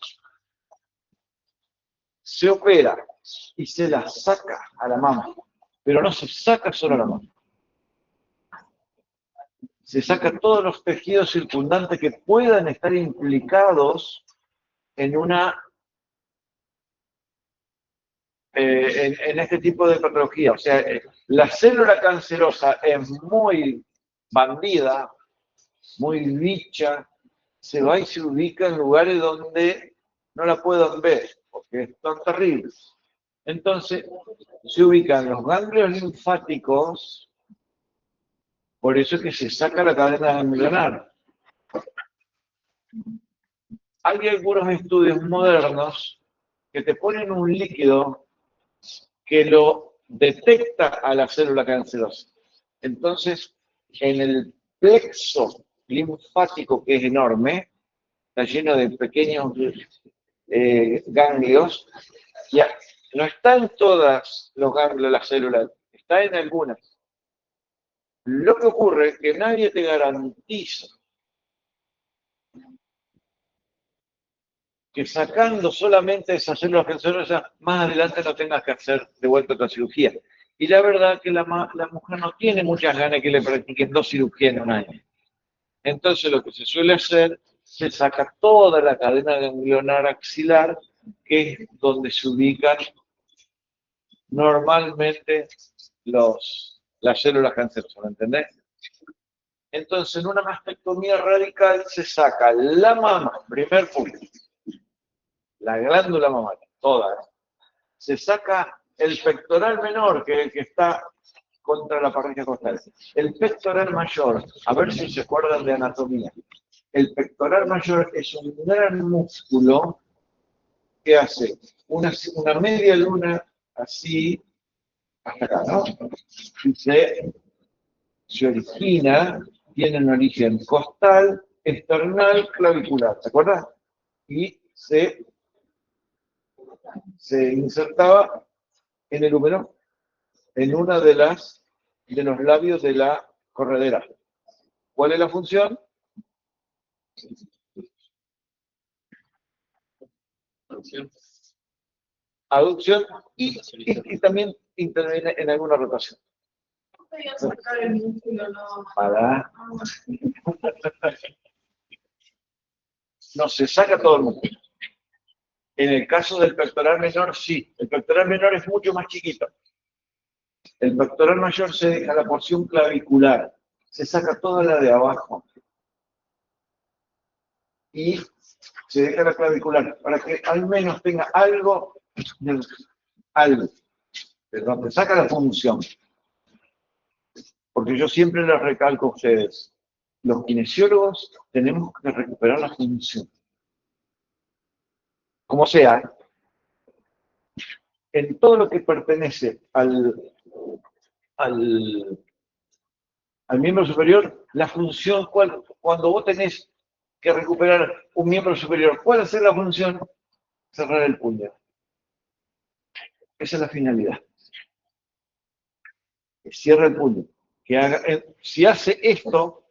Se opera y se la saca a la mama, pero no se saca solo a la mama. Se saca todos los tejidos circundantes que puedan estar implicados en en este tipo de patología. O sea, la célula cancerosa es muy bandida, muy bicha, se va y se ubica en lugares donde no la puedan ver, porque son terribles. Entonces, se ubican los ganglios linfáticos, por eso es que se saca la cadena ganglionar. Hay algunos estudios modernos que te ponen un líquido que lo detecta a la célula cancerosa. Entonces, en el plexo linfático, que es enorme, está lleno de pequeños ganglios, ya no están todas los ganglios de las células, está en algunas. Lo que ocurre es que nadie te garantiza que sacando solamente esas células cancerosas, más adelante no tengas que hacer de vuelta otra cirugía. Y la verdad que la mujer no tiene muchas ganas que le practiquen 2 cirugías en un año. Entonces lo que se suele hacer, se saca toda la cadena ganglionar axilar, que es donde se ubican normalmente las células cancerosas, ¿me entendés? Entonces, en una mastectomía radical se saca la mama, primer punto, la glándula mamaria, toda. Se saca el pectoral menor, que es el que está contra la parrilla costal. El pectoral mayor, a ver si se acuerdan de anatomía. El pectoral mayor es un gran músculo que hace una media luna así hasta acá, ¿no? Y se origina, tiene un origen costal, esternal, clavicular, ¿te acuerdas? Y se insertaba en el húmero, en una de los labios de la corredera. ¿Cuál es la función? Aducción y también interviene en alguna rotación. Para. No, se saca todo el músculo. En el caso del pectoral menor, sí. El pectoral menor es mucho más chiquito. El pectoral mayor se deja la porción clavicular. Se saca toda la de abajo. Y se deja la clavicular para que al menos tenga algo, pero te saca la función. Porque yo siempre les recalco a ustedes, los kinesiólogos tenemos que recuperar la función. Como sea, en todo lo que pertenece al miembro superior, la función, cuando vos tenés que recuperar un miembro superior, ¿cuál es la función? Cerrar el puño. Esa es la finalidad. Que cierre el puño. Que haga, si hace esto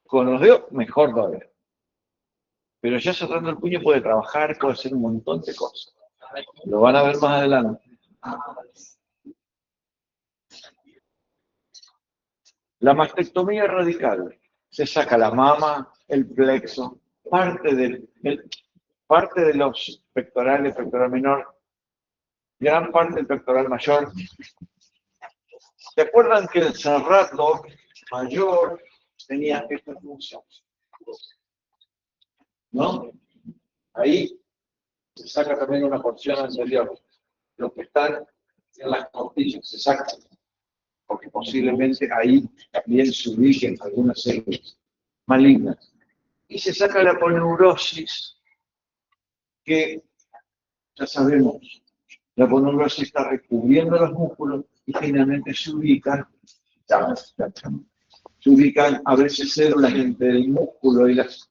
con los dedos, mejor todavía. Pero ya cerrando el puño puede trabajar, puede hacer un montón de cosas. Lo van a ver más adelante. La mastectomía radical. Se saca la mama, el plexo, parte de los pectorales, pectoral menor, gran parte del pectoral mayor. ¿Se acuerdan que el serrato mayor tenía esta función? ¿No? Ahí se saca también una porción anterior. Los que están en las costillas se sacan, porque posiblemente ahí también se ubiquen algunas células malignas. Y se saca la aponeurosis, que ya sabemos, la aponeurosis está recubriendo los músculos y finalmente se ubican a veces células entre el músculo y las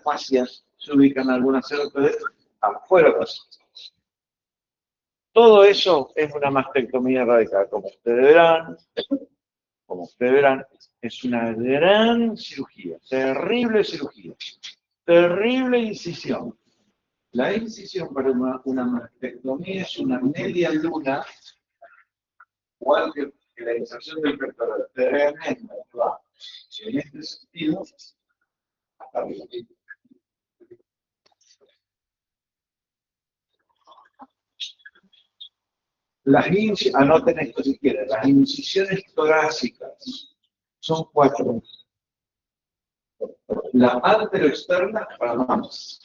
fascias, se ubican algunas células afuera de las. Todo eso es una mastectomía radical, como ustedes verán, es una gran cirugía, terrible cirugía, terrible incisión. La incisión para una mastectomía es una media luna, igual que la inserción del pectoral, tremenda, va en este sentido, hasta arriba. Anoten esto si quieren, las incisiones torácicas son 4. La anteroexterna para mamas.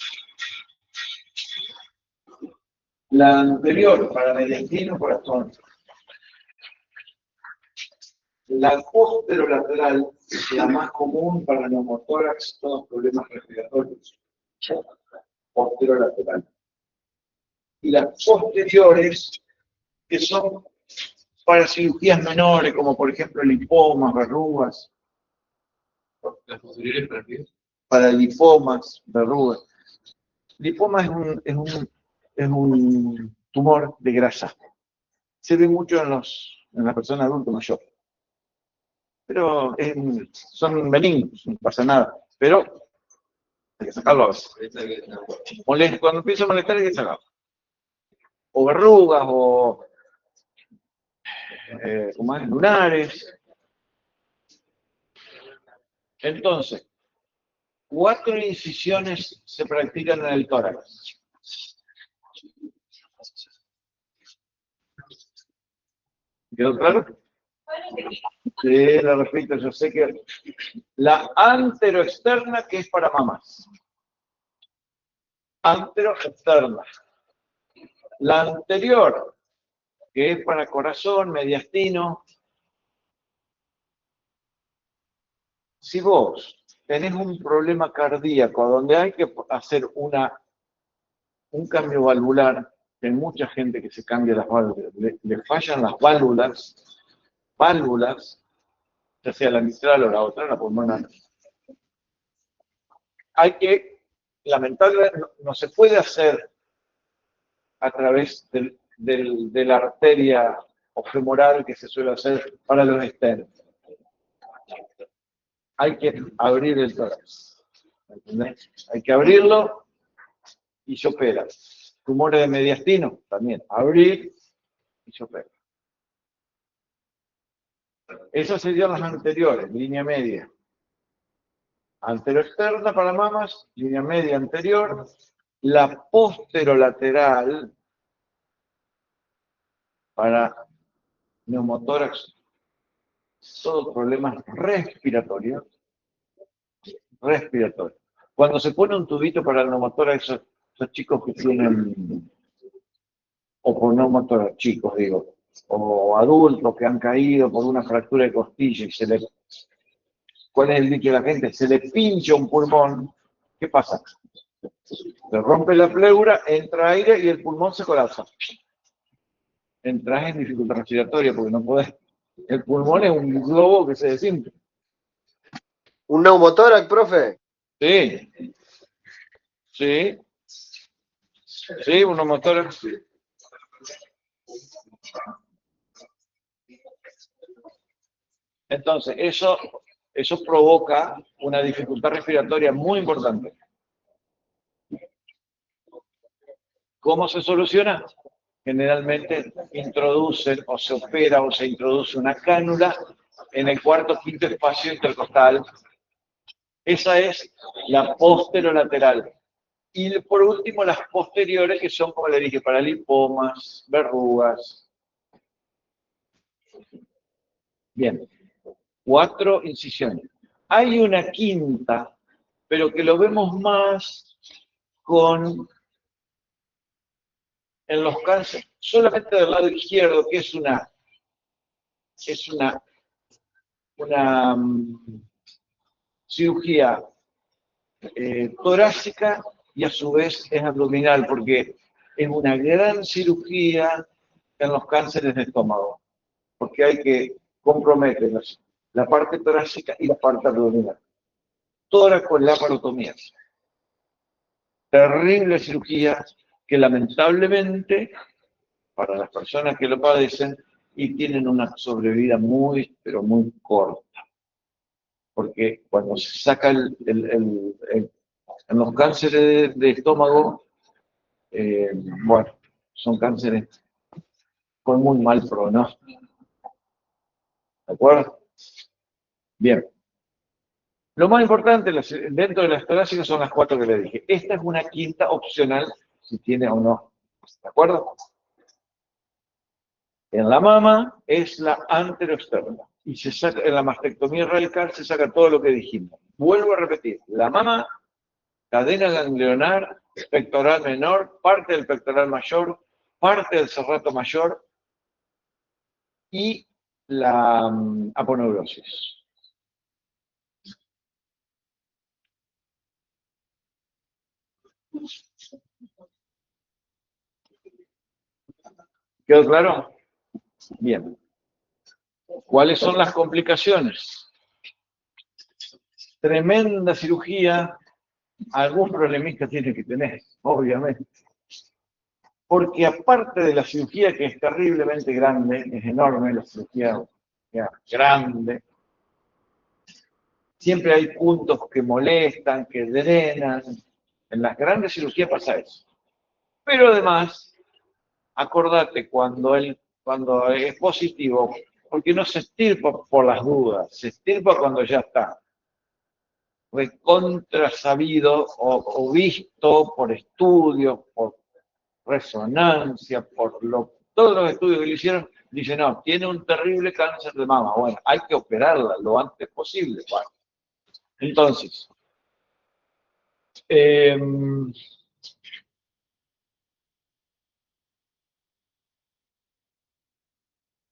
La anterior para mediastino, corazón. La posterolateral, la más común para neumotórax, todos los problemas respiratorios. Posterolateral. Y las posteriores, que son para cirugías menores, como por ejemplo lipomas, verrugas. Las posteriores para qué? Para lipomas, verrugas. Lipoma es un tumor de grasa. Se ve mucho en las personas adultas mayores. Pero son benignos, no pasa nada. Pero hay que sacarlo a veces. Cuando empieza a molestar hay que sacarlo. O verrugas, o como es, lunares. Entonces, 4 incisiones se practican en el tórax. ¿Quedó claro? Sí, lo repito, yo sé que la anteroexterna, que es para mamas. Anteroexterna. La anterior, que es para corazón, mediastino. Si vos tenés un problema cardíaco donde hay que hacer un cambio valvular, hay mucha gente que se cambia las válvulas, le fallan las válvulas, ya sea la mitral o la otra, la pulmonar. Hay que, lamentablemente, no se puede hacer a través de la arteria o femoral que se suele hacer para los stents. Hay que abrir el tórax. ¿Entendés? Hay que abrirlo y se opera. Tumores de mediastino, también. Abrir y se opera. Esas serían las anteriores, línea media. Anteroexterna para mamas, línea media anterior. La posterolateral para neumotórax, todos problemas respiratorios. Cuando se pone un tubito para el neumotórax, esos chicos que tienen, o por neumotórax, chicos digo, o adultos que han caído por una fractura de costilla y ¿cuál es el dicho de la gente? Se le pincha un pulmón, ¿qué pasa? Se rompe la pleura, entra aire y el pulmón se colapsa. Entras en dificultad respiratoria porque no podés. El pulmón es un globo que se desinfla. ¿Un neumotórax, profe? Sí. Sí. Sí, un neumotórax. Entonces, eso provoca una dificultad respiratoria muy importante. ¿Cómo se soluciona? Generalmente introducen o se opera o se introduce una cánula en el cuarto o quinto espacio intercostal. Esa es la posterolateral. Y por último, las posteriores, que son, como le dije, para lipomas, verrugas. Bien, 4 incisiones. Hay una quinta, pero que lo vemos más en los cánceres, solamente del lado izquierdo, que es una cirugía torácica y a su vez es abdominal, porque es una gran cirugía en los cánceres de estómago, porque hay que comprometer la parte torácica y la parte abdominal. Toda con laparotomía. Terrible cirugía que lamentablemente, para las personas que lo padecen, y tienen una sobrevida muy, pero muy corta. Porque cuando se saca en los cánceres de estómago, bueno, son cánceres con muy mal pronóstico. ¿De acuerdo? Bien. Lo más importante dentro de las torácicas son las 4 que le dije. Esta es una quinta opcional, si tiene o no. ¿De acuerdo? En la mama es la anteroexterna. Y se saca, en la mastectomía radical se saca todo lo que dijimos. Vuelvo a repetir, la mama, cadena ganglionar, pectoral menor, parte del pectoral mayor, parte del serrato mayor y la aponeurosis. ¿Quedó claro? Bien. ¿Cuáles son las complicaciones? Tremenda cirugía, algún problemista tiene que tener, obviamente. Porque aparte de la cirugía que es terriblemente grande, es enorme la cirugía grande, siempre hay puntos que molestan, que drenan. En las grandes cirugías pasa eso. Pero además, acordate cuando es positivo, porque no se estirpa por las dudas, se estirpa cuando ya está recontra sabido o visto por estudios, por resonancia, todos los estudios que le hicieron, dicen, no, tiene un terrible cáncer de mama. Bueno, hay que operarla lo antes posible. Bueno. Entonces,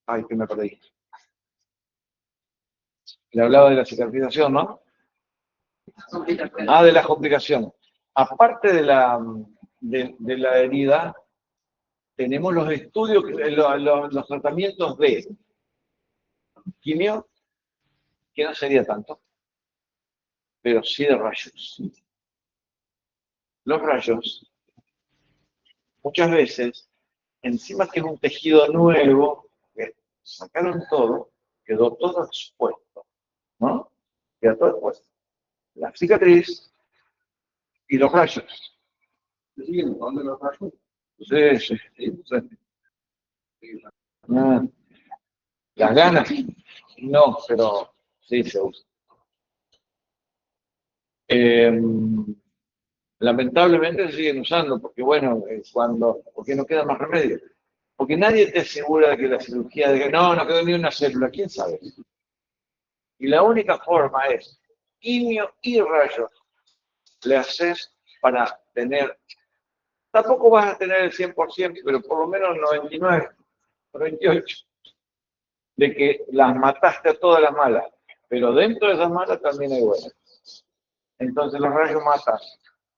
ay, que me perdí. Le hablaba de la cicatrización, ¿no? Ah, de las complicaciones. Aparte de la herida, tenemos los estudios, los tratamientos de quimio, que no sería tanto, pero sí de rayos. Los rayos, muchas veces, encima que es un tejido nuevo, que sacaron todo, quedó todo expuesto, ¿no? Quedó todo expuesto. La cicatriz y los rayos. ¿Dónde los rayos? Sí. Ah, las ganas, no, pero sí se usa. Lamentablemente se siguen usando, porque bueno, porque no queda más remedio. Porque nadie te asegura de que la cirugía, de que no quedó ni una célula, ¿quién sabe? Y la única forma es quimio y rayos. Le haces para tener, tampoco vas a tener el 100%, pero por lo menos 99, 98, de que las mataste a todas las malas. Pero dentro de esas malas también hay buenas. Entonces los rayos matan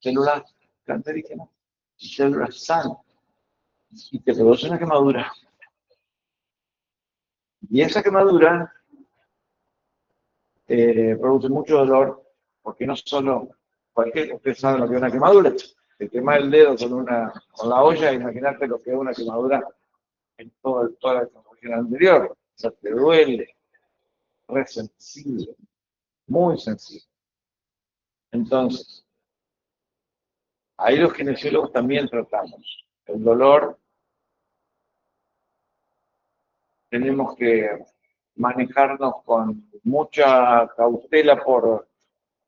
células cancerígenas y células sanas y te produce una quemadura. Y esa quemadura produce mucho dolor, porque no solo ustedes saben lo que es una quemadura, te quema el dedo con la olla, imagínate lo que es una quemadura en toda la región anterior. O sea, te duele, es sensible, muy sensible. Entonces, ahí los kinesiólogos también tratamos. El dolor tenemos que manejarnos con mucha cautela por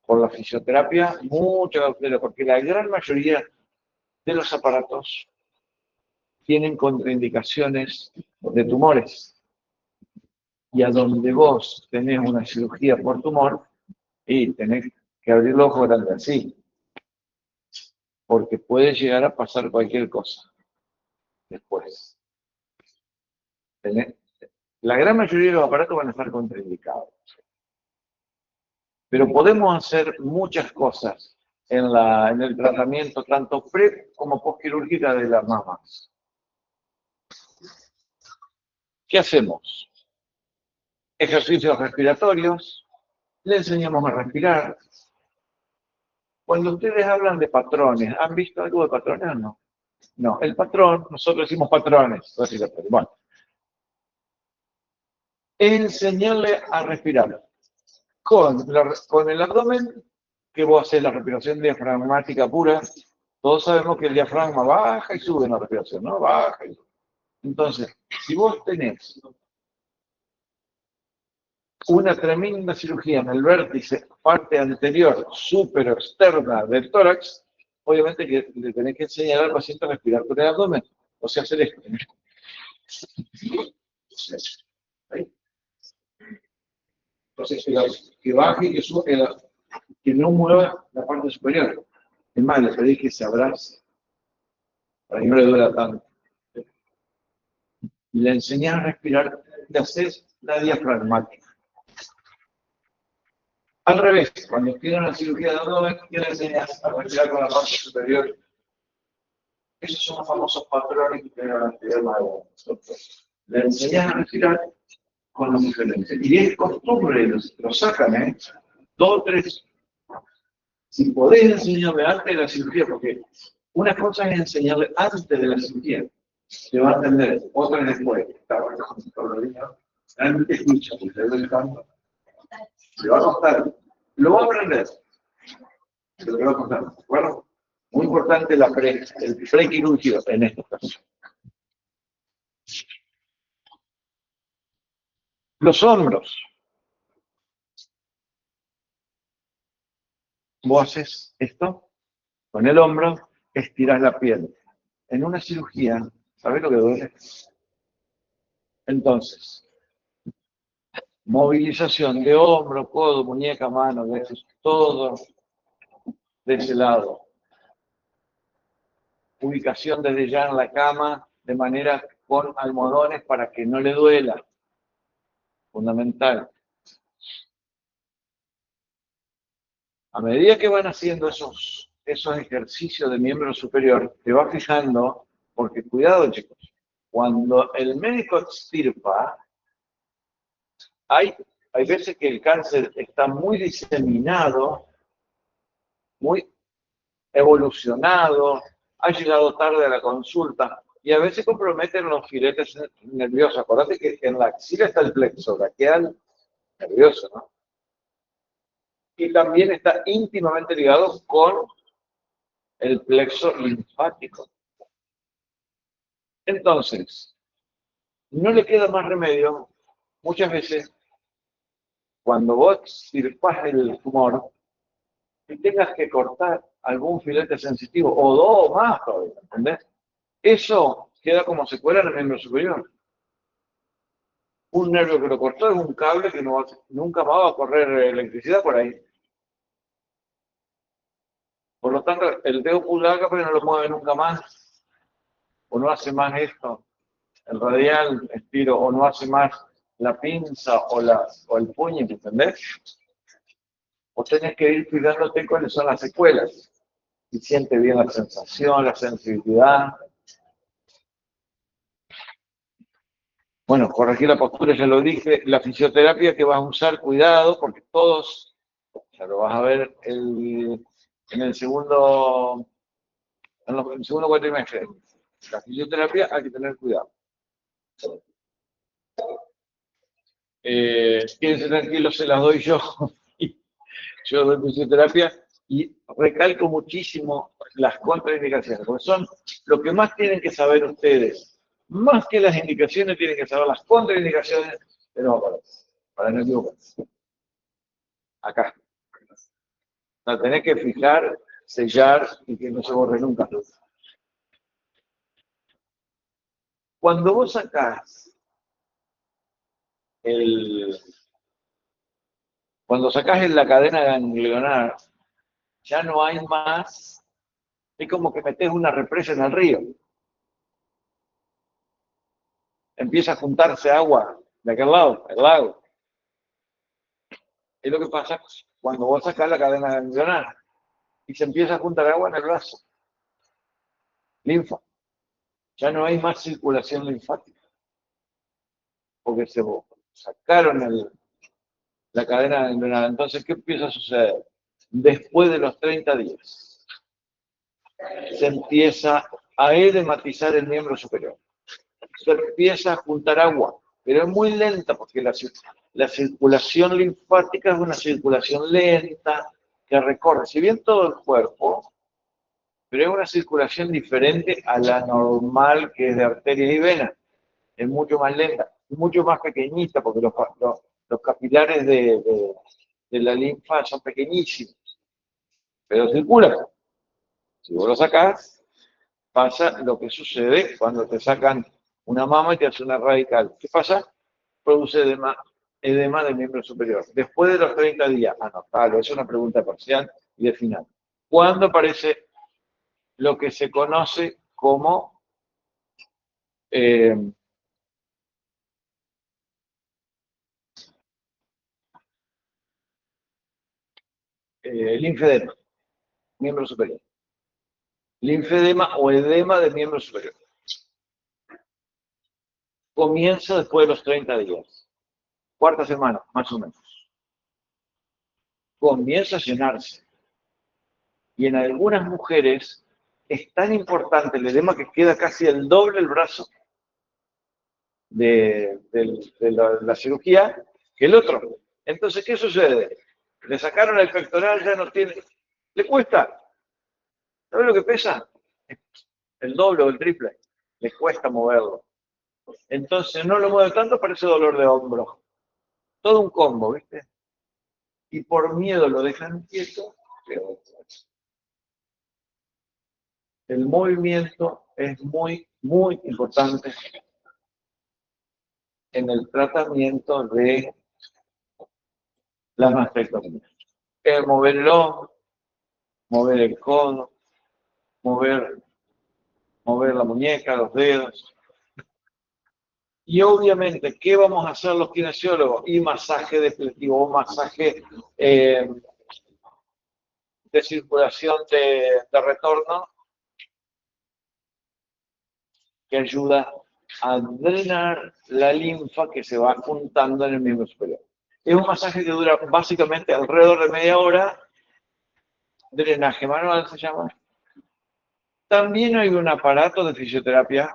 la fisioterapia, mucha cautela, porque la gran mayoría de los aparatos tienen contraindicaciones de tumores. Y a donde vos tenés una cirugía por tumor, y tenés que abrir los ojos grande así, porque puede llegar a pasar cualquier cosa después. La gran mayoría de los aparatos van a estar contraindicados. Pero podemos hacer muchas cosas en el tratamiento, tanto pre como postquirúrgica de las mamas. ¿Qué hacemos? Ejercicios respiratorios, le enseñamos a respirar. Cuando ustedes hablan de patrones, ¿han visto algo de patrones o no? No, el patrón, nosotros decimos patrones respiratorios. Bueno, enseñarle a respirar con el abdomen, que vos haces la respiración diafragmática pura. Todos sabemos que el diafragma baja y sube en la respiración, ¿no? Baja y sube. Entonces, si vos tenés una tremenda cirugía en el vértice, parte anterior, súper externa del tórax, obviamente que le tenés que enseñar al paciente a respirar con el abdomen, o sea, hacer esto. Ahí. Entonces, que baje y que suba, que no mueva la parte superior. Es más, le pedí que se abrace para que no le duela tanto. Y le enseñé a respirar, le haces la diafragmática. Al revés, cuando tiene una cirugía de abdomen, ¿qué le enseñas a respirar con la parte superior? Esos son los famosos patrones que tienen la actividad de le enseñas a respirar con los diferentes. Y es costumbre, lo sacan, 2 o 3. Si podés enseñarle antes de la cirugía, porque una cosa es enseñarle antes de la cirugía, se va a entender, otra es después. Realmente escucha, porque le doy campo. Le va a costar, lo va a aprender, pero le va a costar. Bueno, muy importante el prequirúrgico en estos casos. Los hombros. Vos haces esto, con el hombro, estiras la piel. En una cirugía, ¿sabés lo que duele? Entonces, movilización de hombro, codo, muñeca, mano, todo de ese lado. Ubicación desde ya en la cama, de manera con almohadones para que no le duela. Fundamental. A medida que van haciendo esos ejercicios de miembro superior, te vas fijando, porque cuidado chicos, cuando el médico extirpa, hay veces que el cáncer está muy diseminado, muy evolucionado, ha llegado tarde a la consulta y a veces comprometen los filetes nerviosos. Acordate que en la axila está el plexo braquial nervioso, ¿no? Y también está íntimamente ligado con el plexo linfático. Entonces, no le queda más remedio, muchas veces, cuando vos extirpás el tumor, y tengas que cortar algún filete sensitivo, o 2 o más todavía, ¿entendés? Eso queda como secuela en el miembro superior. Un nervio que lo cortó es un cable que nunca más va a correr electricidad por ahí. Por lo tanto, el dedo pulgar capaz no lo mueve nunca más, o no hace más esto, el radial, estiro, o no hace más la pinza o el puño, ¿entendés? O tenés que ir cuidándote cuáles son las secuelas. Si siente bien la sensación, la sensibilidad. Bueno, corregir la postura, ya lo dije. La fisioterapia que vas a usar, cuidado, porque todos, ya lo vas a ver en el segundo cuatrimestre. La fisioterapia hay que tener cuidado. Quédense tranquilos, se las doy yo. Yo doy fisioterapia y recalco muchísimo las contraindicaciones, porque son lo que más tienen que saber ustedes. Más que las indicaciones, tienen que saber las contraindicaciones de los aparatos, para no equivocarse. Acá. La tenés que fijar, sellar y que no se borre nunca. Cuando vos sacás la cadena ganglionar, ya no hay más, es como que metés una represa en el río. Empieza a juntarse agua de aquel lado, el lago. Es lo que pasa cuando vos sacás la cadena ganglionar y se empieza a juntar agua en el brazo. Linfa. Ya no hay más circulación linfática. Porque se sacaron la cadena ganglionar. Entonces, ¿qué empieza a suceder? Después de los 30 días, se empieza a edematizar el miembro superior. Se empieza a juntar agua, pero es muy lenta porque la circulación linfática es una circulación lenta que recorre, si bien todo el cuerpo, pero es una circulación diferente a la normal que es de arterias y venas. Es mucho más lenta, mucho más pequeñita porque los capilares de la linfa son pequeñísimos, pero circulan. Si vos lo sacás, pasa lo que sucede cuando te sacan una mama y te hace una radical. ¿Qué pasa? Produce edema del miembro superior. Después de los 30 días, anotalo, es una pregunta parcial y de final. ¿Cuándo aparece lo que se conoce como el linfedema, miembro superior? Linfedema o edema del miembro superior. Comienza después de los 30 días. Cuarta semana, más o menos. Comienza a llenarse. Y en algunas mujeres es tan importante el edema que queda casi el doble el brazo de la cirugía que el otro. Entonces, ¿qué sucede? Le sacaron el pectoral, ya no tiene... Le cuesta. ¿Sabes lo que pesa? El doble o el triple. Le cuesta moverlo. Entonces, no lo mueve tanto, parece dolor de hombro. Todo un combo, ¿viste? Y por miedo lo dejan quieto, pero el movimiento es muy, muy importante en el tratamiento de la mastectomía. Mover el hombro, mover el codo, mover la muñeca, los dedos. Y obviamente, ¿qué vamos a hacer los kinesiólogos? Y masaje definitivo, masaje de circulación de retorno, que ayuda a drenar la linfa que se va juntando en el miembro superior. Es un masaje que dura básicamente alrededor de media hora, drenaje manual se llama. También hay un aparato de fisioterapia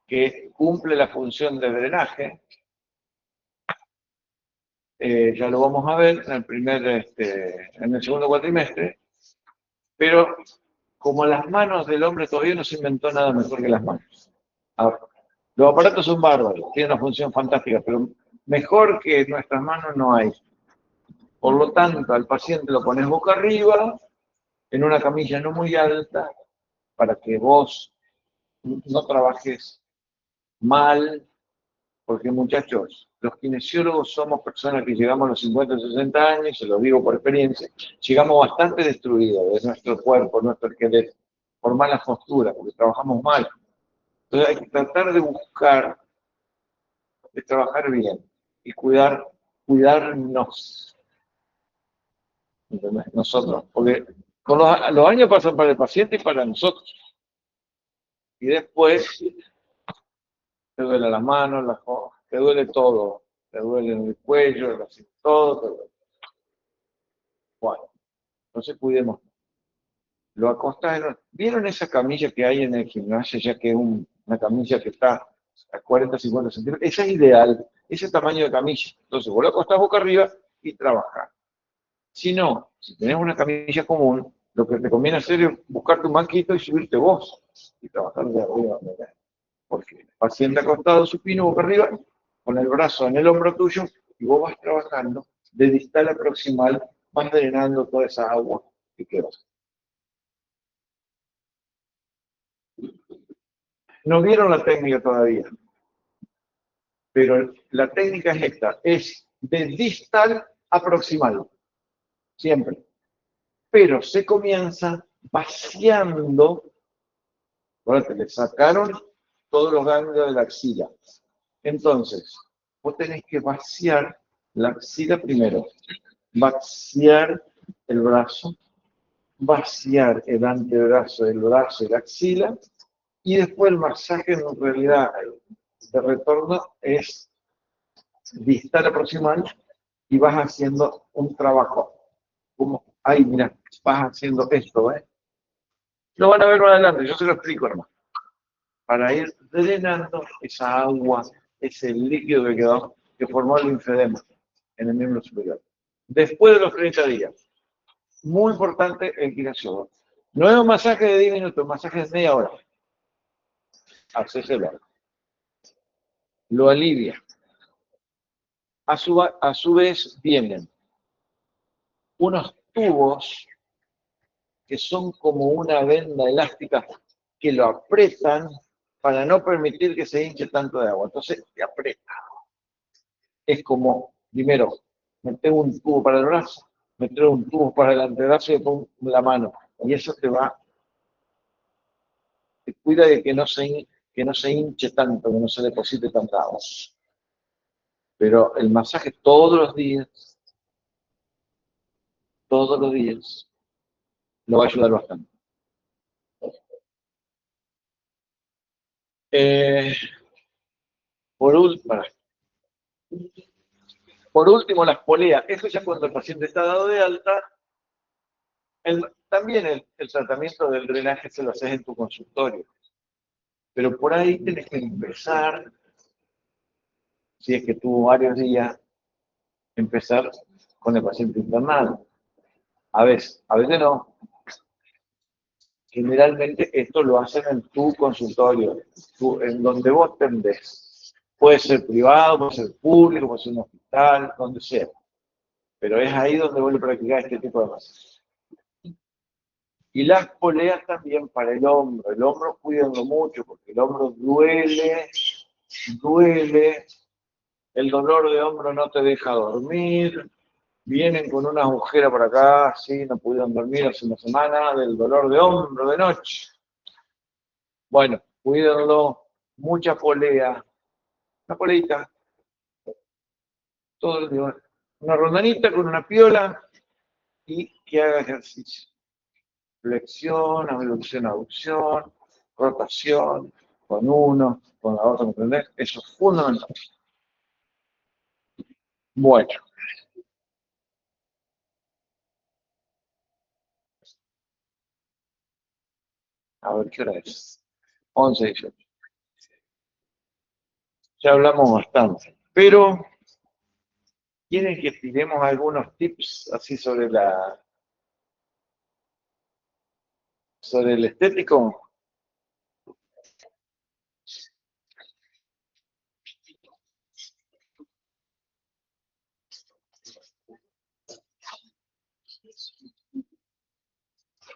que cumple la función de drenaje. Ya lo vamos a ver en el segundo cuatrimestre, pero como las manos del hombre todavía no se inventó nada mejor que las manos. Ahora, los aparatos son bárbaros, tienen una función fantástica, pero mejor que nuestras manos no hay. Por lo tanto, al paciente lo pones boca arriba, en una camilla no muy alta, para que vos no trabajes mal, porque muchachos, los kinesiólogos somos personas que llegamos a los 50 o 60 años, se lo digo por experiencia, llegamos bastante destruidos de nuestro cuerpo, nuestro esqueleto, por malas posturas, porque trabajamos mal. Entonces hay que tratar de buscar, de trabajar bien y cuidarnos, ¿entendés? Nosotros, porque con los años pasan para el paciente y para nosotros. Y después te duele las manos, te duele todo, te duele el cuello, todo te duele. Bueno, entonces cuidemos. Lo acostás, ¿vieron esa camilla que hay en el gimnasio, ya que es una camilla que está a 40, 50 centímetros? Esa es ideal, ese tamaño de camilla. Entonces vos lo acostás boca arriba y trabajás. Si no, si tenés una camilla común, lo que te conviene hacer es buscar tu banquito y subirte vos y trabajar de arriba. Porque el paciente acostado supino boca arriba, con el brazo en el hombro tuyo, y vos vas trabajando de distal a proximal, vas drenando toda esa agua que queda. No vieron la técnica todavía, pero la técnica es esta, es de distal a proximal, siempre. Pero se comienza vaciando, ahora le sacaron todos los ganglios de la axila. Entonces, vos tenés que vaciar la axila primero, vaciar el brazo, vaciar el antebrazo, el brazo y la axila, y después el masaje en realidad de retorno es distal a proximal y vas haciendo un trabajo. Como, ay, mira, vas haciendo esto, ¿eh? Lo van a ver más adelante, yo se lo explico, hermano. Para ir drenando esa agua, ese líquido que quedó, que formó el linfedema en el miembro superior. Después de los 30 días, muy importante el kinesiólogo. No es un masaje de 10 minutos, un masaje de media hora. Accéselo. Lo alivia. A su vez vienen unos tubos que son como una venda elástica que lo apretan para no permitir que se hinche tanto de agua. Entonces, te aprieta. Es como, primero, meter un tubo para el brazo, meter un tubo para el antebrazo y después la mano. Y eso te cuida de que no se hinche tanto, que no se deposite tanta agua. Pero el masaje todos los días, lo va a ayudar bastante. Por último, las poleas. Eso ya cuando el paciente está dado de alta. También el tratamiento del drenaje se lo haces en tu consultorio. Pero por ahí tienes que empezar, si es que tuvo varios días, empezar con el paciente internado. A veces no. Generalmente esto lo hacen en tu consultorio, en donde vos tendés. Puede ser privado, puede ser público, puede ser un hospital, donde sea. Pero es ahí donde vos le practicás este tipo de masajes. Y las poleas también para el hombro. El hombro cuídenlo mucho porque el hombro duele. El dolor de hombro no te deja dormir. Vienen con una agujera por acá, sí, no pudieron dormir hace una semana del dolor de hombro de noche. Bueno, cuídenlo, mucha polea, una poleita, todo el día, una rondanita con una piola y que haga ejercicio. Flexión, abducción, aducción, rotación, con uno, con la otra, ¿me entendés? Eso es fundamental. Bueno. A ver, ¿qué hora es? 11:18. Ya hablamos bastante, pero ¿quieren que tiremos algunos tips así sobre el estético?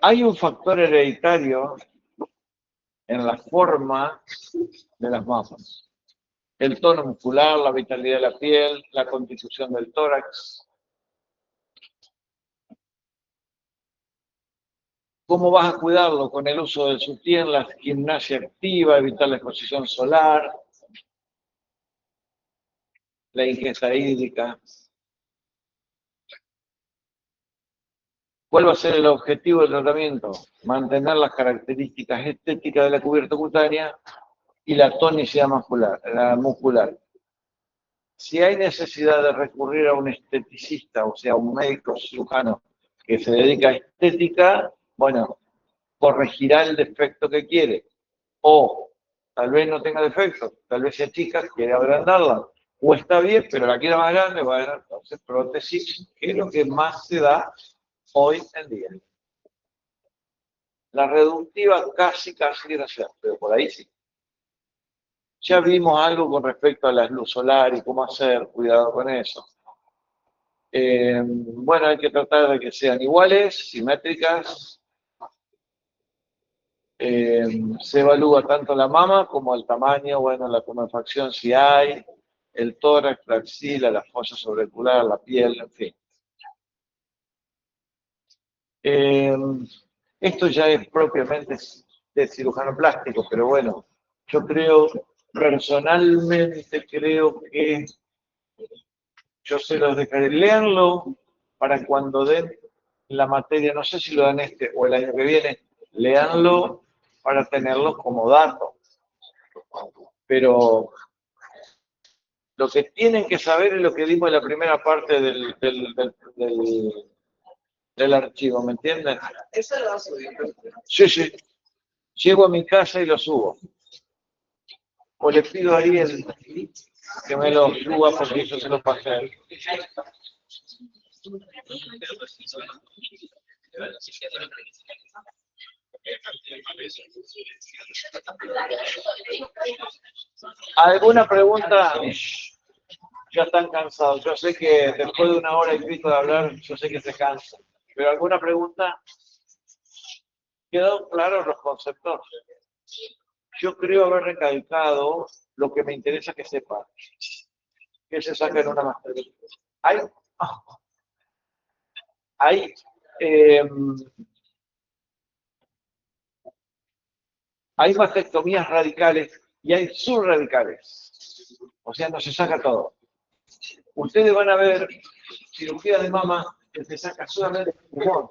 Hay un factor hereditario en la forma de las mamas. El tono muscular, la vitalidad de la piel, la constitución del tórax. ¿Cómo vas a cuidarlo? Con el uso del sutién, la gimnasia activa, evitar la exposición solar, la ingesta hídrica. ¿Cuál va a ser el objetivo del tratamiento? Mantener las características estéticas de la cubierta cutánea y la tonicidad muscular. Si hay necesidad de recurrir a un esteticista, o sea, un médico cirujano que se dedica a estética, bueno, corregirá el defecto que quiere. O tal vez no tenga defecto, tal vez sea chica, quiere agrandarla. O está bien, pero la quiere más grande, bueno, entonces prótesis, que es lo que más se da hoy en día. La reductiva casi gracias, pero por ahí sí. Ya vimos algo con respecto a la luz solar y cómo hacer, cuidado con eso. Bueno, hay que tratar de que sean iguales, simétricas. Se evalúa tanto la mama como el tamaño, bueno, la tumefacción si hay, el tórax, la axila, la fosa sobreocular, la piel, en fin. Esto ya es propiamente de cirujano plástico, pero bueno, yo personalmente creo que yo se los dejaré leerlo para cuando den la materia, no sé si lo dan este o el año que viene, leanlo para tenerlo como dato. Pero lo que tienen que saber es lo que dimos en la primera parte del archivo, ¿me entienden? ¿Eso lo vas a subir? Sí. Llego a mi casa y lo subo. O le pido a Ariel que me lo suba porque yo se lo pasé a él. ¿Alguna pregunta? Ya están cansados. Yo sé que después de 1 hora y pico de hablar, yo sé que se cansan. ¿Pero alguna pregunta? ¿Quedó claro los conceptos? yo creo haber recalcado lo que me interesa que sepa. Que se saca en una mastectomía. Hay mastectomías radicales y hay subradicales. O sea, no se saca todo. Ustedes van a ver cirugía de mama que se saca solamente el pulmón.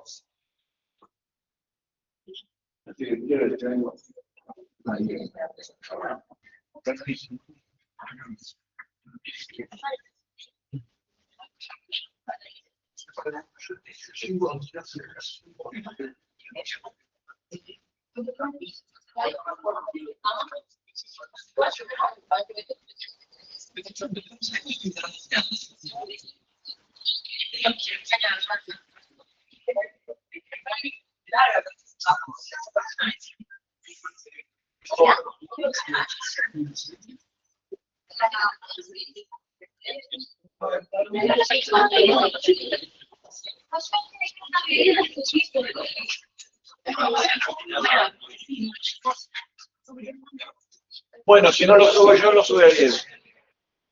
Bueno, si no lo subo yo, lo sube alguien.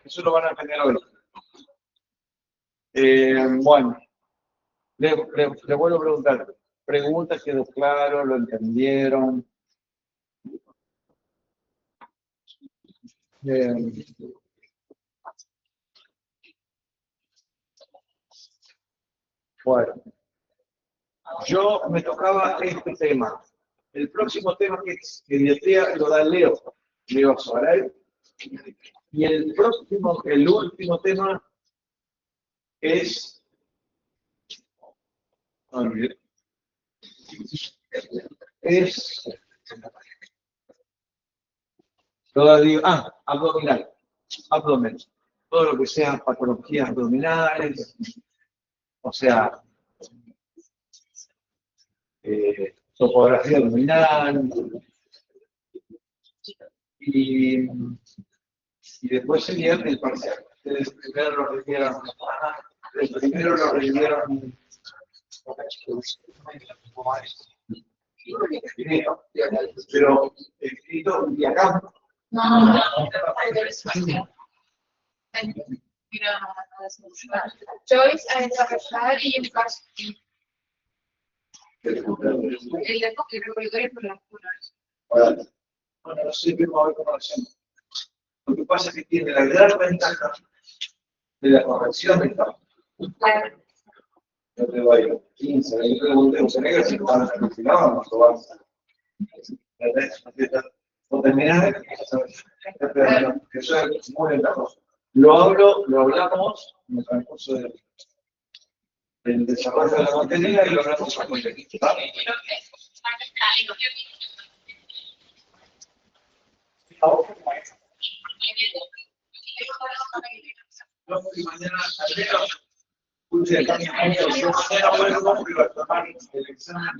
Eso lo van a tener hoy. Bueno, le vuelvo a preguntar. Pregunta, quedó claro, lo entendieron. Bueno, yo me tocaba este tema. El próximo tema que idiotea lo da Leo Suárez. Y el último tema es todavía, abdominal, abdomen, todo lo que sea patologías abdominales, o sea, topografía abdominal, y después sería el parcial. Ustedes primero lo revivieron, pero escrito y acá. Joyce a desarrollar y en paso. El recorrido por las curas. Bueno, no sé qué va a ver cómo lo hacemos. Lo que pasa es que tiene la gran ventaja de la corrección del campo. Yo te doy 15, 20 preguntas negras y van a continuar, no van a terminar, que eso es muy ventajoso. Lo hablamos en el transcurso del desarrollo de la materia y lo hablamos con el equipo. Mañana tomar el examen.